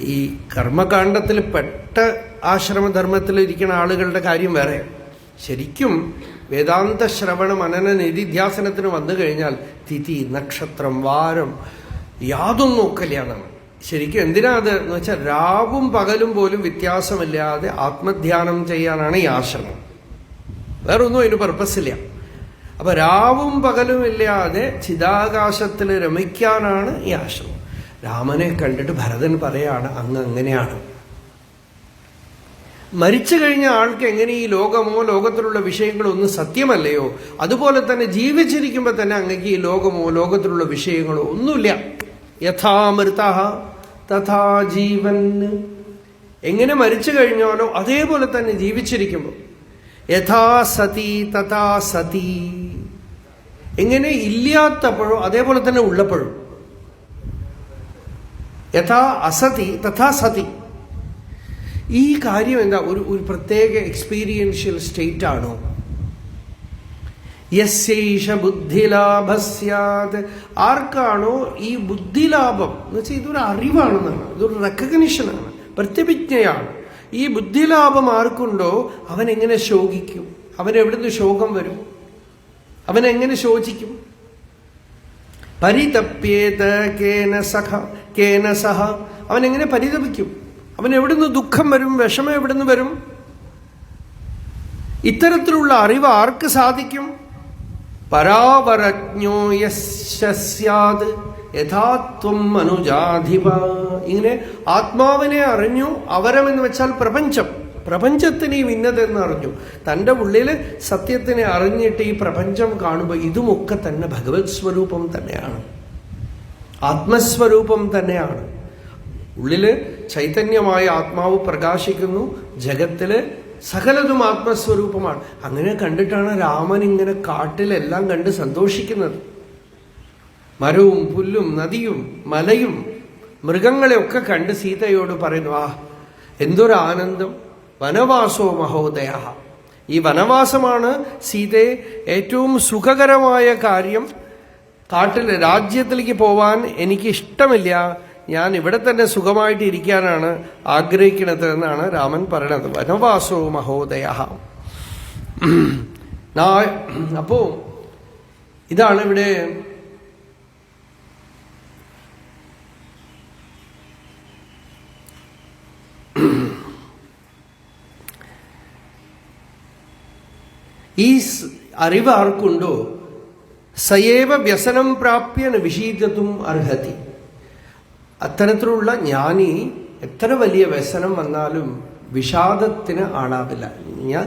ഈ കർമ്മകാണ്ഡത്തിൽ പെട്ട ആശ്രമധർമ്മത്തിൽ ഇരിക്കുന്ന ആളുകളുടെ കാര്യം വേറെ. ശരിക്കും വേദാന്ത ശ്രവണ മനന നിധിധ്യാസനത്തിന് വന്നു കഴിഞ്ഞാൽ തിഥി, നക്ഷത്രം, വാരം യാതൊന്നും നോക്കില്ല എന്നാണ്. ശരിക്കും എന്തിനാ അത് എന്ന് വെച്ചാൽ, രാവും പകലും പോലും വ്യത്യാസമില്ലാതെ ആത്മധ്യാനം ചെയ്യാനാണ് ഈ ആശ്രമം. വേറെ ഒന്നും അതിന് പർപ്പസില്ല. അപ്പൊ രാവും പകലും ഇല്ലാതെ ചിതാകാശത്തിൽ രമിക്കാനാണ് ഈ ആശ്രമം. രാമനെ കണ്ടിട്ട് ഭരതൻ പറയാണ്, അങ്ങ് അങ്ങനെയാണ്. മരിച്ചു കഴിഞ്ഞ ആൾക്ക് എങ്ങനെ ഈ ലോകമോ ലോകത്തിലുള്ള വിഷയങ്ങളോ ഒന്നും സത്യമല്ലയോ, അതുപോലെ തന്നെ ജീവിച്ചിരിക്കുമ്പോൾ തന്നെ അങ്ങക്ക് ഈ ലോകമോ ലോകത്തിലുള്ള വിഷയങ്ങളോ ഒന്നുമില്ല. യഥാമൃത തഥാ ജീവൻ. എങ്ങനെ മരിച്ചു കഴിഞ്ഞാലോ അതേപോലെ തന്നെ ജീവിച്ചിരിക്കുമ്പോൾ. യഥാ സതി തഥാ സതി. എങ്ങനെ ഇല്ലാത്തപ്പോഴോ അതേപോലെ തന്നെ ഉള്ളപ്പോഴും. യഥാ അസതി തഥാ സതി. ഈ കാര്യം എന്താ, ഒരു പ്രത്യേക എക്സ്പീരിയൻഷ്യൽ സ്റ്റേറ്റ് ആണോ? യസ്യൈഷ ബുദ്ധിലാഭസ്യാത്. ആർക്കാണോ ഈ ബുദ്ധിലാഭം എന്ന് വെച്ചാൽ ഇതൊരു അറിവാണെന്നാണ്, ഇതൊരു റെക്കഗ്നിഷനാണ്, പ്രത്യഭിജ്ഞയാണ്. ഈ ബുദ്ധിലാഭം ആർക്കുണ്ടോ അവൻ എങ്ങനെ ശോകിക്കും? അവൻ എവിടുന്ന് ശോകം വരും? അവൻ എങ്ങനെ ശോചിക്കും? പരിതപ്യേത കേന സഹ. അവൻ എങ്ങനെ പരിതപിക്കും? അവൻ എവിടുന്ന് ദുഃഖം വരും? വിഷമം എവിടുന്ന് വരും? ഇത്തരത്തിലുള്ള അറിവ് ആർക്ക് സാധിക്കും? പരാവരജ്ഞോ യസ്യാത് യഥാത്വം അനുജാധിപ. ഇങ്ങനെ ആത്മാവിനെ അറിഞ്ഞു. അവരം എന്ന് വെച്ചാൽ പ്രപഞ്ചം. പ്രപഞ്ചത്തിന് ഈ ഇന്നതെന്ന് അറിഞ്ഞു. തൻ്റെ ഉള്ളില് സത്യത്തിനെ അറിഞ്ഞിട്ട് ഈ പ്രപഞ്ചം കാണുമ്പോൾ ഇതുമൊക്കെ തന്നെ ഭഗവത് സ്വരൂപം തന്നെയാണ്, ആത്മസ്വരൂപം തന്നെയാണ്. ഉള്ളില് ചൈതന്യമായ ആത്മാവ് പ്രകാശിക്കുന്നു, ജഗത്തില് സകലതും ആത്മസ്വരൂപമാണ്. അങ്ങനെ കണ്ടിട്ടാണ് രാമൻ ഇങ്ങനെ കാട്ടിലെല്ലാം കണ്ട് സന്തോഷിക്കുന്നത്. മരവും പുല്ലും നദിയും മലയും മൃഗങ്ങളെയൊക്കെ കണ്ട് സീതയോട് പറയുന്നു, ആ എന്തൊരു ആനന്ദം, വനവാസോ മഹോദയ. ഈ വനവാസമാണ് സീതയെ ഏറ്റവും സുഖകരമായ കാര്യം. കാട്ടിൽ രാജ്യത്തിലേക്ക് പോവാൻ എനിക്ക് ഇഷ്ടമില്ല, ഞാൻ ഇവിടെ തന്നെ സുഖമായിട്ട് ഇരിക്കാനാണ് ആഗ്രഹിക്കുന്നത് എന്നാണ് രാമൻ പറയണത്. വനവാസോ മഹോദയ. അപ്പോ ഇതാണ് ഇവിടെ ഈ അറിവ് ആർക്കുണ്ടോ സയേവ വ്യസനം പ്രാപ്യ വിഷീദത്തും അർഹതി. അത്തരത്തിലുള്ള ജ്ഞാനി എത്ര വലിയ വ്യസനം വന്നാലും വിഷാദത്തിന് ആളാവില്ല. ഞാൻ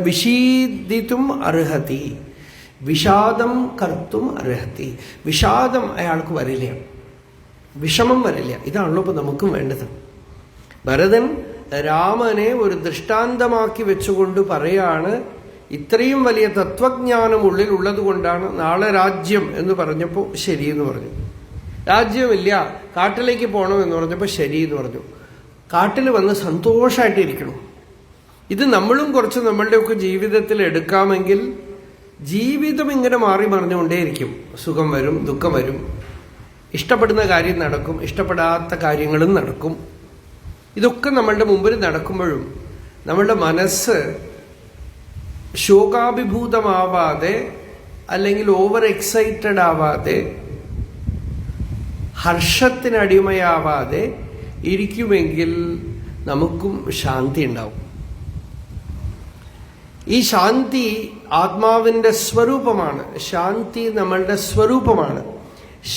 വിഷീദിത്തും അർഹതി, വിഷാദം കർത്തും അർഹതി. വിഷാദം അയാൾക്ക് വരില്ല, വിഷമം വരില്ല. ഇതാണല്ലോ ഇപ്പൊ നമുക്കും വേണ്ടത്. ഭരതൻ രാമനെ ഒരു ദൃഷ്ടാന്തമാക്കി വെച്ചുകൊണ്ട് പറയാണ്, ഇത്രയും വലിയ തത്വജ്ഞാനം ഉള്ളിൽ ഉള്ളത് കൊണ്ടാണ് നാളെ രാജ്യം എന്ന് പറഞ്ഞപ്പോൾ ശരിയെന്ന് പറഞ്ഞു. രാജ്യമില്ല, കാട്ടിലേക്ക് പോകണം എന്ന് പറഞ്ഞപ്പോൾ ശരിയെന്ന് പറഞ്ഞു. കാട്ടിൽ വന്ന് സന്തോഷമായിട്ടിരിക്കണം. ഇത് നമ്മളും കുറച്ച് നമ്മളുടെയൊക്കെ ജീവിതത്തിൽ എടുക്കാമെങ്കിൽ ജീവിതം ഇങ്ങനെ മാറി മറിഞ്ഞുകൊണ്ടേയിരിക്കും. സുഖം വരും, ദുഃഖം വരും, ഇഷ്ടപ്പെടുന്ന കാര്യം നടക്കും, ഇഷ്ടപ്പെടാത്ത കാര്യങ്ങളും നടക്കും. ഇതൊക്കെ നമ്മളുടെ മുമ്പിൽ നടക്കുമ്പോഴും നമ്മളുടെ മനസ്സ് ശോകാഭിഭൂതമാവാതെ അല്ലെങ്കിൽ ഓവർ എക്സൈറ്റഡ് ആവാതെ ഹർഷത്തിനടിമയാവാതെ ഇരിക്കുമെങ്കിൽ നമുക്കും ശാന്തി ഉണ്ടാവും. ഈ ശാന്തി ആത്മാവിന്റെ സ്വരൂപമാണ്. ശാന്തി നമ്മളുടെ സ്വരൂപമാണ്.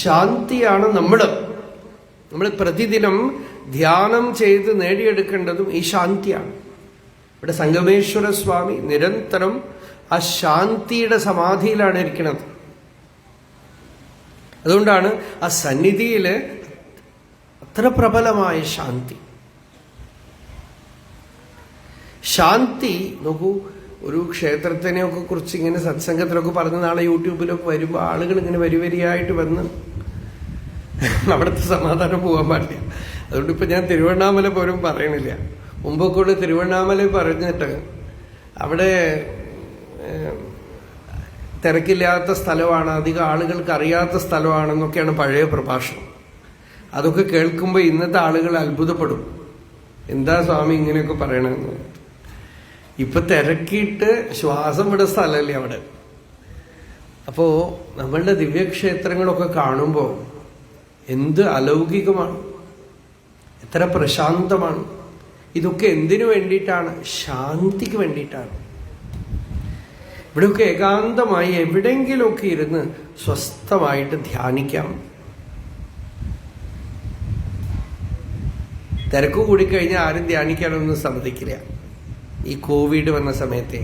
ശാന്തിയാണ് നമ്മൾ പ്രതിദിനം ധ്യാനം ചെയ്ത് നേടിയെടുക്കേണ്ടതും ഈ ശാന്തിയാണ്. ഇവിടെ സംഗമേശ്വര സ്വാമി നിരന്തരം ആ ശാന്തിയുടെ സമാധിയിലാണ് ഇരിക്കുന്നത്. അതുകൊണ്ടാണ് ആ സന്നിധിയില് അത്ര പ്രബലമായ ശാന്തി. ശാന്തി നോക്കൂ, ഒരു ക്ഷേത്രത്തിനെയൊക്കെ കുറിച്ച് ഇങ്ങനെ സത്സംഗത്തിലൊക്കെ പറഞ്ഞ നാളെ യൂട്യൂബിലൊക്കെ വരുമ്പോൾ ആളുകൾ ഇങ്ങനെ വരിവരിയായിട്ട് വന്ന് അവിടുത്തെ സമാധാനം പോകാൻ പാടില്ല. അതുകൊണ്ട് ഇപ്പൊ ഞാൻ തിരുവണ്ണാമല പോലും പറയണില്ല. മുമ്പൊക്കെ തിരുവണ്ണാമല പറഞ്ഞിട്ട് അവിടെ തിരക്കില്ലാത്ത സ്ഥലമാണ്, അധികം ആളുകൾക്ക് അറിയാത്ത സ്ഥലമാണെന്നൊക്കെയാണ് പഴയ പ്രഭാഷണം. അതൊക്കെ കേൾക്കുമ്പോൾ ഇന്നത്തെ ആളുകൾ അത്ഭുതപ്പെടും, എന്താ സ്വാമി ഇങ്ങനെയൊക്കെ പറയണമെന്ന്. ഇപ്പൊ തിരക്കിയിട്ട് ശ്വാസം വിട സ്ഥലമല്ലേ അവിടെ. അപ്പോ നമ്മളുടെ ദിവ്യക്ഷേത്രങ്ങളൊക്കെ കാണുമ്പോൾ എന്ത് അലൗകികമാണ്, എത്ര പ്രശാന്തമാണ്. ഇതൊക്കെ എന്തിനു വേണ്ടിയിട്ടാണ്? ശാന്തിക്ക് വേണ്ടിയിട്ടാണ്. ഇവിടെയൊക്കെ ഏകാന്തമായി എവിടെയെങ്കിലുമൊക്കെ ഇരുന്ന് സ്വസ്ഥമായിട്ട് ധ്യാനിക്കാം. തിരക്ക് കൂടിക്കഴിഞ്ഞാൽ ആരും ധ്യാനിക്കാനൊന്നും സമ്മതിക്കില്ല. ഈ കോവിഡ് വന്ന സമയത്തെ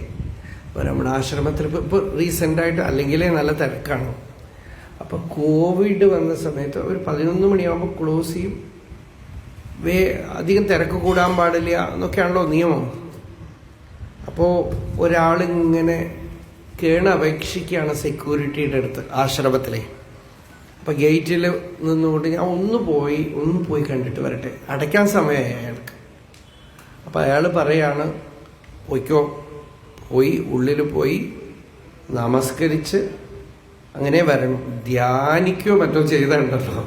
നമ്മുടെ ആശ്രമത്തിൽ ഇപ്പോൾ റീസെൻ്റായിട്ട് അല്ലെങ്കിലേ നല്ല തിരക്കാണ്. അപ്പോൾ കോവിഡ് വന്ന സമയത്ത് ഒരു 11 മണിയാകുമ്പോൾ ക്ലോസ് ചെയ്യും. അധികം തിരക്ക് കൂടാൻ പാടില്ല എന്നൊക്കെയാണല്ലോ നിയമം. അപ്പോൾ ഒരാളിങ്ങനെ കേണപേക്ഷിക്കുകയാണ് സെക്യൂരിറ്റിയുടെ അടുത്ത് ആശ്രമത്തിലെ. അപ്പം ഗേറ്റിൽ നിന്നുകൊണ്ട് ഞാൻ ഒന്ന് പോയി കണ്ടിട്ട് വരട്ടെ, അടയ്ക്കാൻ സമയമായി അയാൾക്ക്. അപ്പം അയാൾ പറയാണ് പോയിക്കോ. ഉള്ളിൽ പോയി നമസ്കരിച്ച് അങ്ങനെ വരണം. ധ്യാനിക്കോ മറ്റോ ചെയ്തുണ്ടല്ലോ.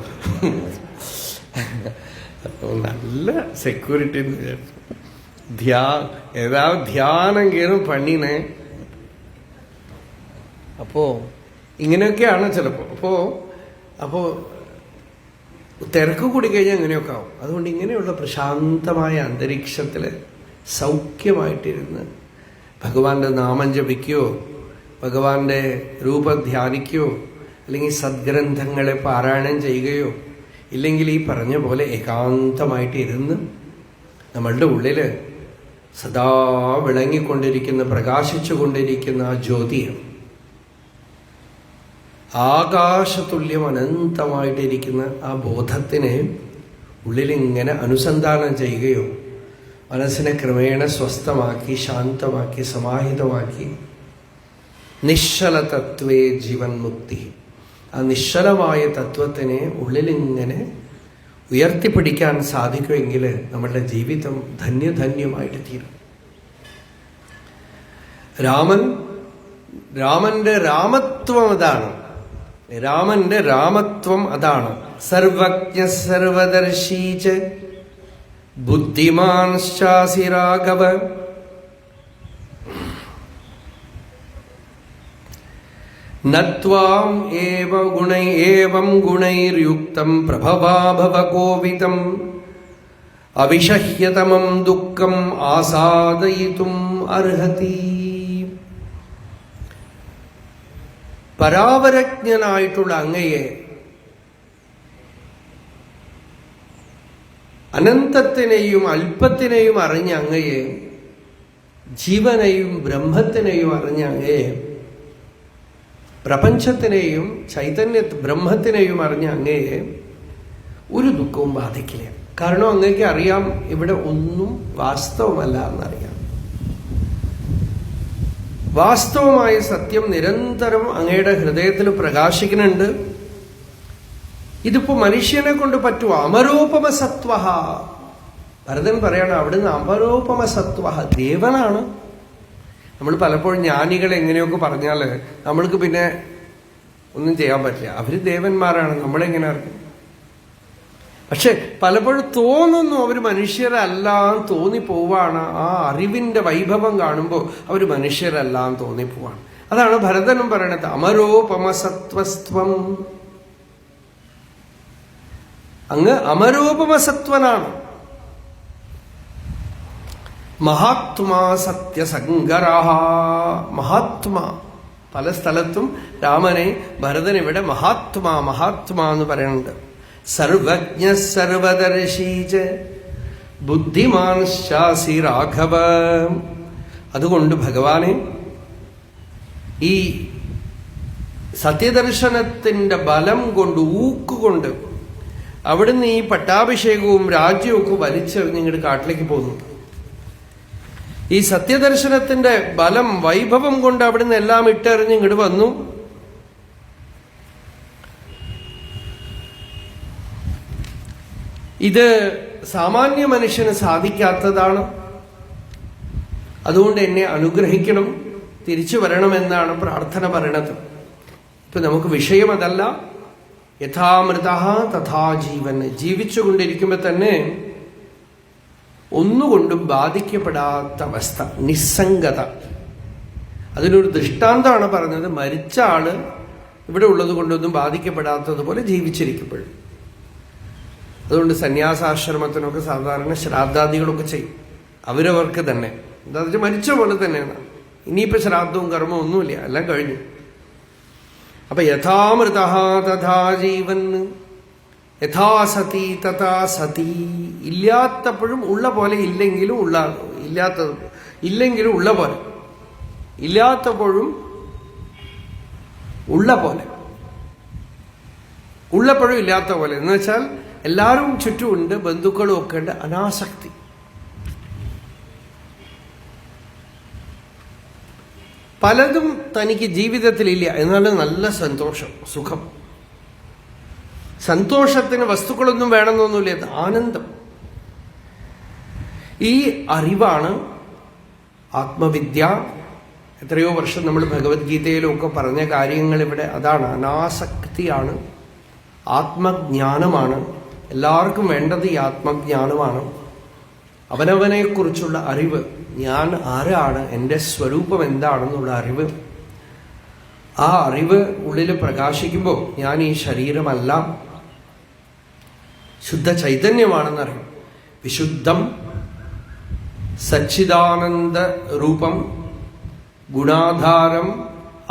നല്ല സെക്യൂരിറ്റി എന്ന് വിചാരിച്ചു. ഏതാ ധ്യാനം കയറും പണിനെ. അപ്പോ ഇങ്ങനെയൊക്കെയാണ് ചിലപ്പോ. അപ്പോ തിരക്ക് കൂടി കഴിഞ്ഞാൽ ഇങ്ങനെയൊക്കെ ആവും. അതുകൊണ്ട് ഇങ്ങനെയുള്ള പ്രശാന്തമായ അന്തരീക്ഷത്തിൽ സൗഖ്യമായിട്ടിരുന്ന് ഭഗവാന്റെ നാമം ജപിക്കുകയോ ഭഗവാന്റെ രൂപം ധ്യാനിക്കുകയോ അല്ലെങ്കിൽ സദ്ഗ്രന്ഥങ്ങളെ പാരായണം ചെയ്യുകയോ ഇല്ലെങ്കിൽ ഈ പറഞ്ഞ പോലെ ഏകാന്തമായിട്ട് ഇരുന്ന് നമ്മളുടെ ഉള്ളിൽ സദാ വിളങ്ങിക്കൊണ്ടിരിക്കുന്ന പ്രകാശിച്ചുകൊണ്ടിരിക്കുന്ന ആ ജ്യോതിയാണ്, ആകാശതുല്യം അനന്തമായിട്ടിരിക്കുന്ന ആ ബോധത്തിനെ ഉള്ളിലിങ്ങനെ അനുസന്ധാനം ചെയ്യുകയോ മനസ്സിനെ ക്രമേണ സ്വസ്ഥമാക്കി ശാന്തമാക്കി സമാഹിതമാക്കി നിശ്ചല തത്വേ ജീവൻ മുക്തി, ആ നിശ്ചലമായ തത്വത്തിനെ ഉള്ളിലിങ്ങനെ ഉയർത്തിപ്പിടിക്കാൻ സാധിക്കുമെങ്കിൽ നമ്മളുടെ ജീവിതം ധന്യധന്യമായിട്ട് തീരും. രാമന്റെ രാമത്വം അതാണ്. രാമന്റെ രാമത്വം അതാണ്. സർവജ്ഞ സർവദർശീച ബുദ്ധിമാൻ ശാസി രാഘവ. നത്വാം ഏവം ഗുണൈർയുക്തം പ്രഭവാ ഭവ കോവിതം അവിഷഹ്യതമം ദുഃഖം ആസാദയിതും അർഹതി. പരാവരജ്ഞനായിട്ടുള്ള അങ്ങയെ, അനന്തത്തിനെയും അല്പത്തിനെയും അറിഞ്ഞ അങ്ങയെ, ജീവനെയും ബ്രഹ്മത്തിനെയും അറിഞ്ഞ അങ്ങയെ, പ്രപഞ്ചത്തിനെയും ബ്രഹ്മത്തിനെയും അറിഞ്ഞ അങ്ങയെ ഒരു ദുഃഖവും ബാധിക്കില്ല. കാരണം അങ്ങേക്ക് അറിയാം ഇവിടെ ഒന്നും വാസ്തവമല്ല എന്നറിയാം. വാസ്തവമായ സത്യം നിരന്തരം അങ്ങയുടെ ഹൃദയത്തിൽ പ്രകാശിക്കുന്നുണ്ട്. ഇതിപ്പോ മനുഷ്യനെ കൊണ്ട് പറ്റുമോ? അമരോപമ സത്വ. ഭരതൻ പറയാണ് അവിടുന്ന് അമരോപമ സത്വ, ദേവനാണ്. നമ്മൾ പലപ്പോഴും ജ്ഞാനികൾ എങ്ങനെയൊക്കെ പറഞ്ഞാല് നമ്മൾക്ക് പിന്നെ ഒന്നും ചെയ്യാൻ പറ്റില്ല. അവര് ദേവന്മാരാണ്, നമ്മളെങ്ങനെ അറിയും? പക്ഷെ പലപ്പോഴും തോന്നുന്നു അവർ മനുഷ്യരല്ല തോന്നിപ്പോവാണ്. ആ അറിവിന്റെ വൈഭവം കാണുമ്പോൾ അവർ മനുഷ്യരല്ല തോന്നിപ്പോവാണ്. അതാണ് ഭരതനും പറയണത് അമരോപമസത്വസ്ത്വം. അങ്ങ് അമരോപമസത്വനാണ്. മഹാത്മാ സത്യസംഗരഃ. മഹാത്മാ. പല സ്ഥലത്തും രാമനെ ഭരതൻ ഇവിടെ മഹാത്മാ എന്ന് പറയുന്നുണ്ട്. സർവജ്ഞ സർവദർശീച ബുദ്ധിമാൻ ശാസി രാഘവ. അതുകൊണ്ട് ഭഗവാനെ ഈ സത്യദർശനത്തിന്റെ ബലം കൊണ്ട് ഊക്കുകൊണ്ട് അവിടുന്ന് ഈ പട്ടാഭിഷേകവും രാജ്യവും ഒക്കെ വലിച്ചെറിഞ്ഞ് ഇങ്ങോട്ട് കാട്ടിലേക്ക് പോകുന്നു. ഈ സത്യദർശനത്തിന്റെ ബലം വൈഭവം കൊണ്ട് അവിടുന്ന് എല്ലാം ഇട്ടെറിഞ്ഞ് ഇങ്ങോട്ട് വന്നു. ഇത് സാമാന്യ മനുഷ്യന് സാധിക്കാത്തതാണ്. അതുകൊണ്ട് എന്നെ അനുഗ്രഹിക്കണം, തിരിച്ചു വരണമെന്നാണ് പ്രാർത്ഥന പറയണത്. ഇപ്പൊ നമുക്ക് വിഷയം അതല്ല. യഥാമൃത തഥാ ജീവൻ. ജീവിച്ചുകൊണ്ടിരിക്കുമ്പോ തന്നെ ഒന്നുകൊണ്ടും ബാധിക്കപ്പെടാത്ത അവസ്ഥ, നിസ്സംഗത. അതിനൊരു ദൃഷ്ടാന്തമാണ് പറഞ്ഞത്. മരിച്ച ആള് ഇവിടെ ഉള്ളത് കൊണ്ടൊന്നും ബാധിക്കപ്പെടാത്തതുപോലെ ജീവിച്ചിരിക്കുമ്പോഴും. അതുകൊണ്ട് സന്യാസാശ്രമത്തിനൊക്കെ സാധാരണ ശ്രാദ്ധാദികളൊക്കെ ചെയ്യും അവരവർക്ക് തന്നെ. എന്താ വെച്ചാൽ മരിച്ച പോലെ തന്നെയാണ്. ഇനിയിപ്പോ ശ്രാദ്ധവും കർമ്മവും ഒന്നുമില്ല, എല്ലാം കഴിഞ്ഞു. അപ്പൊ യഥാമൃത തഥാ ജീവൻ യഥാ സതി തഥാ സതി. ഇല്ലാത്തപ്പോഴും ഉള്ള പോലെ, ഇല്ലെങ്കിലും ഇല്ലെങ്കിലും ഉള്ള പോലെ, ഇല്ലാത്തപ്പോഴും ഉള്ള പോലെ, ഉള്ളപ്പോഴും ഇല്ലാത്ത പോലെ. എന്ന് വെച്ചാൽ എല്ലാവരും ചുറ്റുമുണ്ട്, ബന്ധുക്കളും ഒക്കെ ഉണ്ട്. അനാസക്തി. പലതും തനിക്ക് ജീവിതത്തിലില്ല, എന്നാലും നല്ല സന്തോഷം, സുഖം. സന്തോഷത്തിന് വസ്തുക്കളൊന്നും വേണമെന്നൊന്നുമില്ല, ആനന്ദം. ഈ അറിവാണ് ആത്മവിദ്യ. എത്രയോ വർഷം നമ്മൾ ഭഗവത്ഗീതയിലും ഒക്കെ പറഞ്ഞ കാര്യങ്ങൾ ഇവിടെ അതാണ്. അനാസക്തിയാണ്, ആത്മജ്ഞാനമാണ്. എല്ലാവർക്കും വേണ്ടത് ഈ ആത്മജ്ഞാനമാണ്. അവനവനെക്കുറിച്ചുള്ള അറിവ്, ഞാൻ ആരാണ്, എൻ്റെ സ്വരൂപം എന്താണെന്നുള്ള അറിവ്. ആ അറിവ് ഉള്ളിൽ പ്രകാശിക്കുമ്പോൾ ഞാൻ ഈ ശരീരമല്ല, ശുദ്ധ ചൈതന്യമാണെന്നറിയും. വിശുദ്ധം സച്ചിദാനന്ദ രൂപം ഗുണാധാരം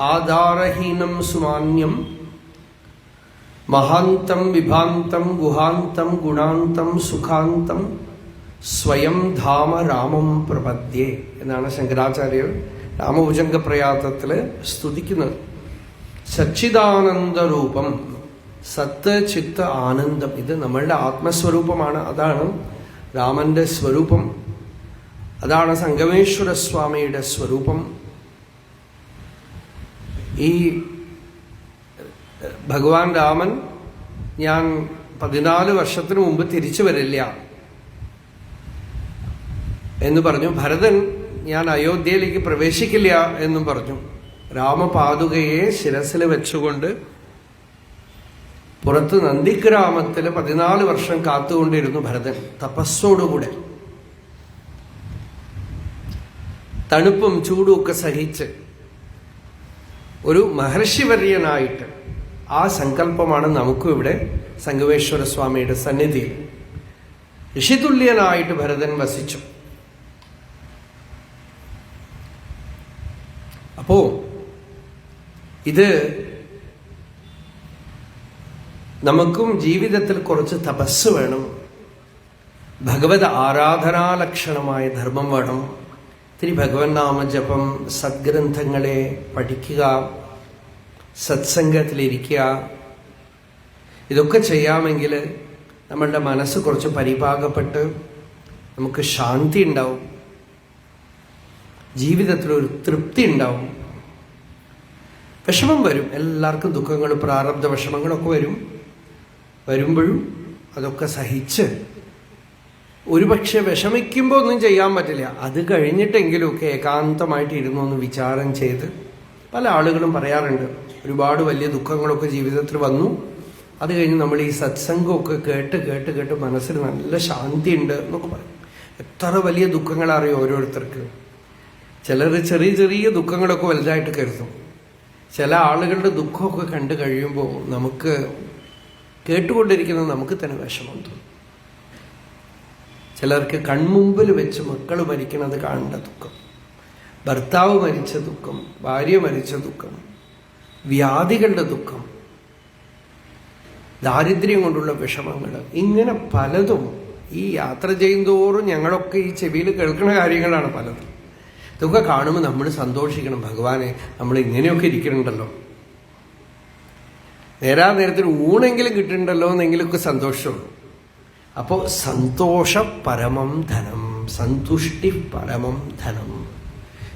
ആധാരഹീനം സുമാന്യം മഹാന്തം വിഭാന്തം ഗുഹാന്തം ഗുണാന്തം സുഖാന്തം സ്വയം ധാമ രാമം പ്രപദ്യേ എന്നാണ് ശങ്കരാചാര്യർ രാമഭുജംഗ പ്രയാതത്തില് സ്തുതിക്കുന്നത്. സച്ചിദാനന്ദ രൂപം, സത്ത് ചിത്ത ആനന്ദം, ഇത് നമ്മളുടെ ആത്മസ്വരൂപമാണ്. അതാണ് രാമന്റെ സ്വരൂപം, അതാണ് സംഗമേശ്വര സ്വാമിയുടെ സ്വരൂപം. ഈ ഭഗവാൻ രാമൻ ഞാൻ 14 വർഷത്തിന് മുമ്പ് തിരിച്ചു വരില്ല എന്ന് പറഞ്ഞു. ഭരതൻ ഞാൻ അയോധ്യയിലേക്ക് പ്രവേശിക്കില്ല എന്നും പറഞ്ഞു. രാമപാതുകയെ ശിരസിൽ വെച്ചുകൊണ്ട് പുറത്ത് നന്ദിഗ്രാമത്തിൽ 14 വർഷം കാത്തുകൊണ്ടിരുന്നു ഭരതൻ, തപസ്സോടുകൂടെ. തണുപ്പും ചൂടും ഒക്കെ സഹിച്ച് ഒരു മഹർഷിവര്യനായിട്ട്. ആ സങ്കല്പമാണ് നമുക്കും ഇവിടെ സംഗമേശ്വര സ്വാമിയുടെ സന്നിധിയിൽ. ഋഷിതുല്യനായിട്ട് ഭരതൻ വസിച്ചു. അപ്പോ ഇത് നമുക്കും ജീവിതത്തിൽ കുറച്ച് തപസ് വേണം, ഭഗവത് ആരാധനാലക്ഷണമായ ധർമ്മം വേണം. ഇത്തിരി ഭഗവൻ നാമജപം, സദ്ഗ്രന്ഥങ്ങളെ പഠിക്കുക, സത്സംഗത്തിലിരിക്കുക, ഇതൊക്കെ ചെയ്യാമെങ്കിൽ നമ്മളുടെ മനസ്സ് കുറച്ച് പരിപാകപ്പെട്ട് നമുക്ക് ശാന്തി ഉണ്ടാവും, ജീവിതത്തിലൊരു തൃപ്തി ഉണ്ടാവും. വിഷമം വരും, എല്ലാവർക്കും ദുഃഖങ്ങൾ, പ്രാരബ്ധ വിഷമങ്ങളൊക്കെ വരുമ്പോഴും അതൊക്കെ സഹിച്ച്, ഒരുപക്ഷെ വിഷമിക്കുമ്പോൾ ഒന്നും ചെയ്യാൻ പറ്റില്ല, അത് കഴിഞ്ഞിട്ടെങ്കിലുമൊക്കെ ഏകാന്തമായിട്ട് ഇരുന്നു ഒന്ന് വിചാരം ചെയ്ത്. പല ആളുകളും പറയാറുണ്ട്, ഒരുപാട് വലിയ ദുഃഖങ്ങളൊക്കെ ജീവിതത്തിൽ വന്നു, അത് കഴിഞ്ഞ് നമ്മൾ ഈ സത്സംഗമൊക്കെ കേട്ട് കേട്ട് കേട്ട് മനസ്സിൽ നല്ല ശാന്തി ഉണ്ട് എന്നൊക്കെ പറയും. എത്ര വലിയ ദുഃഖങ്ങളറിയോ ഓരോരുത്തർക്ക്. ചിലർ ചെറിയ ചെറിയ ദുഃഖങ്ങളൊക്കെ വലുതായിട്ട് കരുതും. ചില ആളുകളുടെ ദുഃഖമൊക്കെ കണ്ടു കഴിയുമ്പോൾ നമുക്ക് കേട്ടുകൊണ്ടിരിക്കുന്നത് നമുക്ക് തന്നെ വിഷമം തോന്നും. ചിലർക്ക് കൺമുമ്പിൽ വെച്ച് മക്കൾ മരിക്കുന്നത് കാണേണ്ട ദുഃഖം, ഭർത്താവ് മരിച്ച ദുഃഖം, ഭാര്യ മരിച്ച ദുഃഖം, വ്യാധികളുടെ ദുഃഖം, ദാരിദ്ര്യം കൊണ്ടുള്ള വിഷമങ്ങൾ, ഇങ്ങനെ പലതും ഈ യാത്ര ചെയ്യുന്തോറും ഞങ്ങളൊക്കെ ഈ ചെവിയിൽ കേൾക്കുന്ന കാര്യങ്ങളാണ് പലതും. ഇതൊക്കെ കാണുമ്പോൾ നമ്മൾ സന്തോഷിക്കണം, ഭഗവാനെ നമ്മൾ ഇങ്ങനെയൊക്കെ ഇരിക്കുന്നുണ്ടല്ലോ, നേരത്തിന് ഊണെങ്കിലും കിട്ടുന്നുണ്ടല്ലോ എന്നെങ്കിലുമൊക്കെ സന്തോഷമുള്ളൂ. അപ്പോൾ സന്തോഷ പരമം ധനം, സന്തുഷ്ടി പരമം ധനം.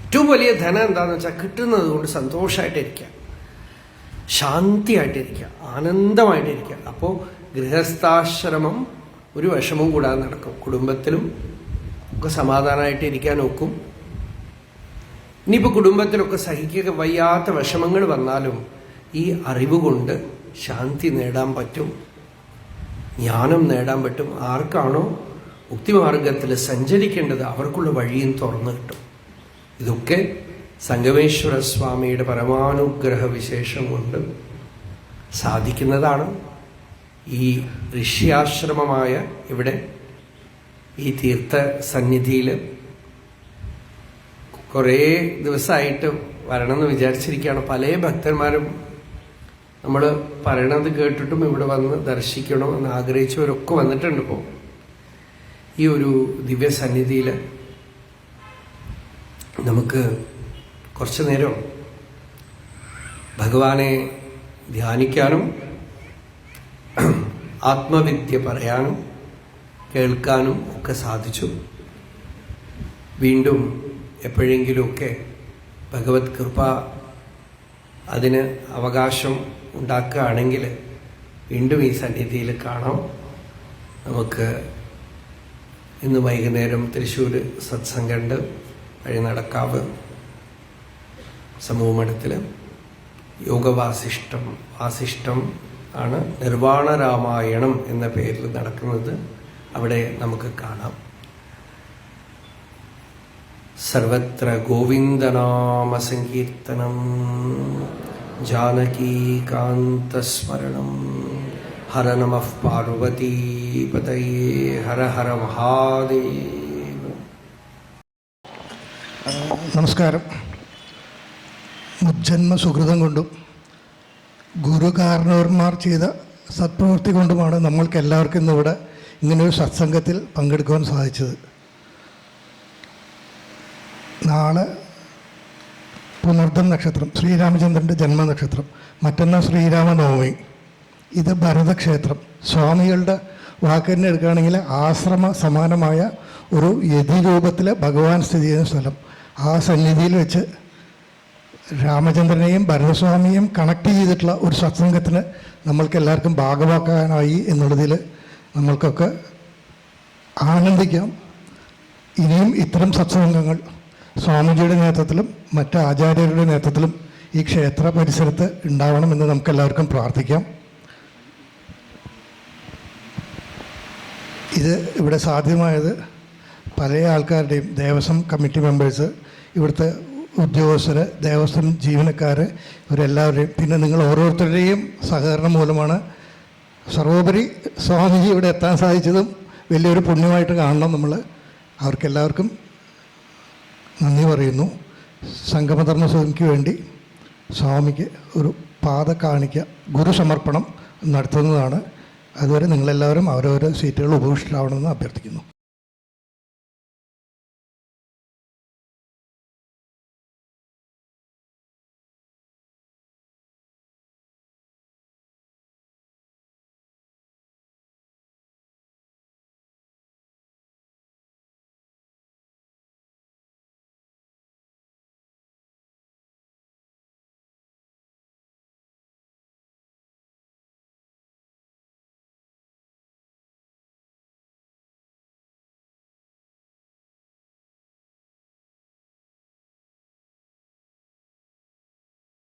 ഏറ്റവും വലിയ ധനം എന്താണെന്ന് വെച്ചാൽ കിട്ടുന്നത് കൊണ്ട് സന്തോഷമായിട്ടിരിക്കുക, ശാന്തിയായിട്ടിരിക്കുക, ആനന്ദമായിട്ടിരിക്കുക. അപ്പോൾ ഗൃഹസ്ഥാശ്രമം ഒരു വിഷമവും കൂടാതെ നടക്കും, കുടുംബത്തിലും ഒക്കെ സമാധാനമായിട്ട് ഇരിക്കാൻ നോക്കും. ഇനിയിപ്പോൾ കുടുംബത്തിലൊക്കെ സഹിക്കുക വയ്യാത്ത വിഷമങ്ങൾ വന്നാലും ഈ അറിവ് കൊണ്ട് ശാന്തി നേടാൻ പറ്റും, ജ്ഞാനം നേടാൻ പറ്റും. ആർക്കാണോ മുക്തിമാർഗത്തിൽ സഞ്ചരിക്കേണ്ടത് അവർക്കുള്ള വഴിയും തുറന്നു കിട്ടും. ഇതൊക്കെ സംഗമേശ്വര സ്വാമിയുടെ പരമാനുഗ്രഹ വിശേഷം കൊണ്ട് സാധിക്കുന്നതാണ്. ഈ ഋഷ്യാശ്രമമായ ഇവിടെ ഈ തീർത്ഥ സന്നിധിയിൽ കുറേ ദിവസമായിട്ട് വരണം എന്ന് വിചാരിച്ചിരിക്കുകയാണ്. പല ഭക്തന്മാരും നമ്മൾ പറയണത് കേട്ടിട്ടും ഇവിടെ വന്ന് ദർശിക്കണം എന്ന് ആഗ്രഹിച്ചവരൊക്കെ വന്നിട്ടുണ്ട്. ഇപ്പോൾ ഈ ഒരു ദിവ്യസന്നിധിയിൽ നമുക്ക് കുറച്ചു നേരം ഭഗവാനെ ധ്യാനിക്കാനും ആത്മവിദ്യ പറയാനും കേൾക്കാനും ഒക്കെ സാധിച്ചു. വീണ്ടും എപ്പോഴെങ്കിലുമൊക്കെ ഭഗവത് കൃപ അതിന് അവകാശം ഉണ്ടാക്കുകയാണെങ്കിൽ വീണ്ടും ഈ സന്നിധിയിൽ കാണാം. നമുക്ക് ഇന്ന് വൈകുന്നേരം തൃശ്ശൂർ സത്സംഗമുണ്ട്. വഴിനടക്കാവ് സമൂഹമഠത്തിൽ വാസിഷ്ടം ആണ് നിർവാണ രാമായണം എന്ന പേരിൽ നടക്കുന്നത്. അവിടെ നമുക്ക് കാണാം. സർവത്ര ഗോവിന്ദനാമ സങ്കീർത്തനം ജാനകീകാന്തസ്മരണം ഹര നമഃ പാർവതീപതയേ ഹര ഹര മഹാദേവ. നമസ്കാരം. മുജ്ജന്മ സുഹൃതം കൊണ്ടും ഗുരുകാരണവന്മാർ ചെയ്ത സത്പ്രവൃത്തി കൊണ്ടുമാണ് നമ്മൾക്ക് എല്ലാവർക്കും ഇന്നിവിടെ ഇങ്ങനെയൊരു സത്സംഗത്തിൽ പങ്കെടുക്കുവാൻ സാധിച്ചത്. നാളെ പുനർദം നക്ഷത്രം, ശ്രീരാമചന്ദ്രൻ്റെ ജന്മനക്ഷത്രം. മറ്റന്നാൾ ശ്രീരാമനവമി. ഇത് ഭരതക്ഷേത്രം. സ്വാമികളുടെ വാക്ക് തന്നെ എടുക്കുകയാണെങ്കിൽ ആശ്രമ സമാനമായ ഒരു യതിരൂപത്തിൽ ഭഗവാൻ സ്ഥിതി ചെയ്യുന്ന സ്ഥലം. ആ സന്നിധിയിൽ വെച്ച് രാമചന്ദ്രനെയും ഭരതസ്വാമിയെയും കണക്ട് ചെയ്തിട്ടുള്ള ഒരു സത്സംഗത്തിന് നമ്മൾക്ക് എല്ലാവർക്കും ഭാഗമാക്കാനായി എന്നുള്ളതിൽ നമ്മൾക്കൊക്കെ ആനന്ദിക്കാം. ഇനിയും ഇത്തരം സത്സംഗങ്ങൾ സ്വാമിജിയുടെ നേതൃത്വത്തിലും മറ്റ് ആചാര്യരുടെ നേതൃത്വത്തിലും ഈ ക്ഷേത്ര പരിസരത്ത് ഉണ്ടാവണമെന്ന് നമുക്കെല്ലാവർക്കും പ്രാർത്ഥിക്കാം. ഇത് ഇവിടെ സാധ്യമായത് പല ആൾക്കാരുടെയും ദേവസ്വം കമ്മിറ്റി മെമ്പേഴ്സ്, ഇവിടുത്തെ ഉദ്യോഗസ്ഥർ, ദേവസ്വം ജീവനക്കാർ, ഇവരെല്ലാവരുടെയും പിന്നെ നിങ്ങൾ ഓരോരുത്തരുടെയും സഹകരണം മൂലമാണ്. സർവോപരി സ്വാമിജി ഇവിടെ എത്താൻ സാധിച്ചതും വലിയൊരു പുണ്യമായിട്ട് കാണണം നമ്മൾ. അവർക്കെല്ലാവർക്കും നന്ദി പറയുന്നു. സംഗമധർമ്മ സ്വാമിക്ക് വേണ്ടി സ്വാമിക്ക് ഒരു പാദ കാണിക്ക ഗുരുസമർപ്പണം നടത്തുന്നതാണ്. അതുവരെ നിങ്ങളെല്ലാവരും അവരവരുടെ സീറ്റുകൾ ഉപവിഷ്ടരാവണമെന്ന് അഭ്യർത്ഥിക്കുന്നു.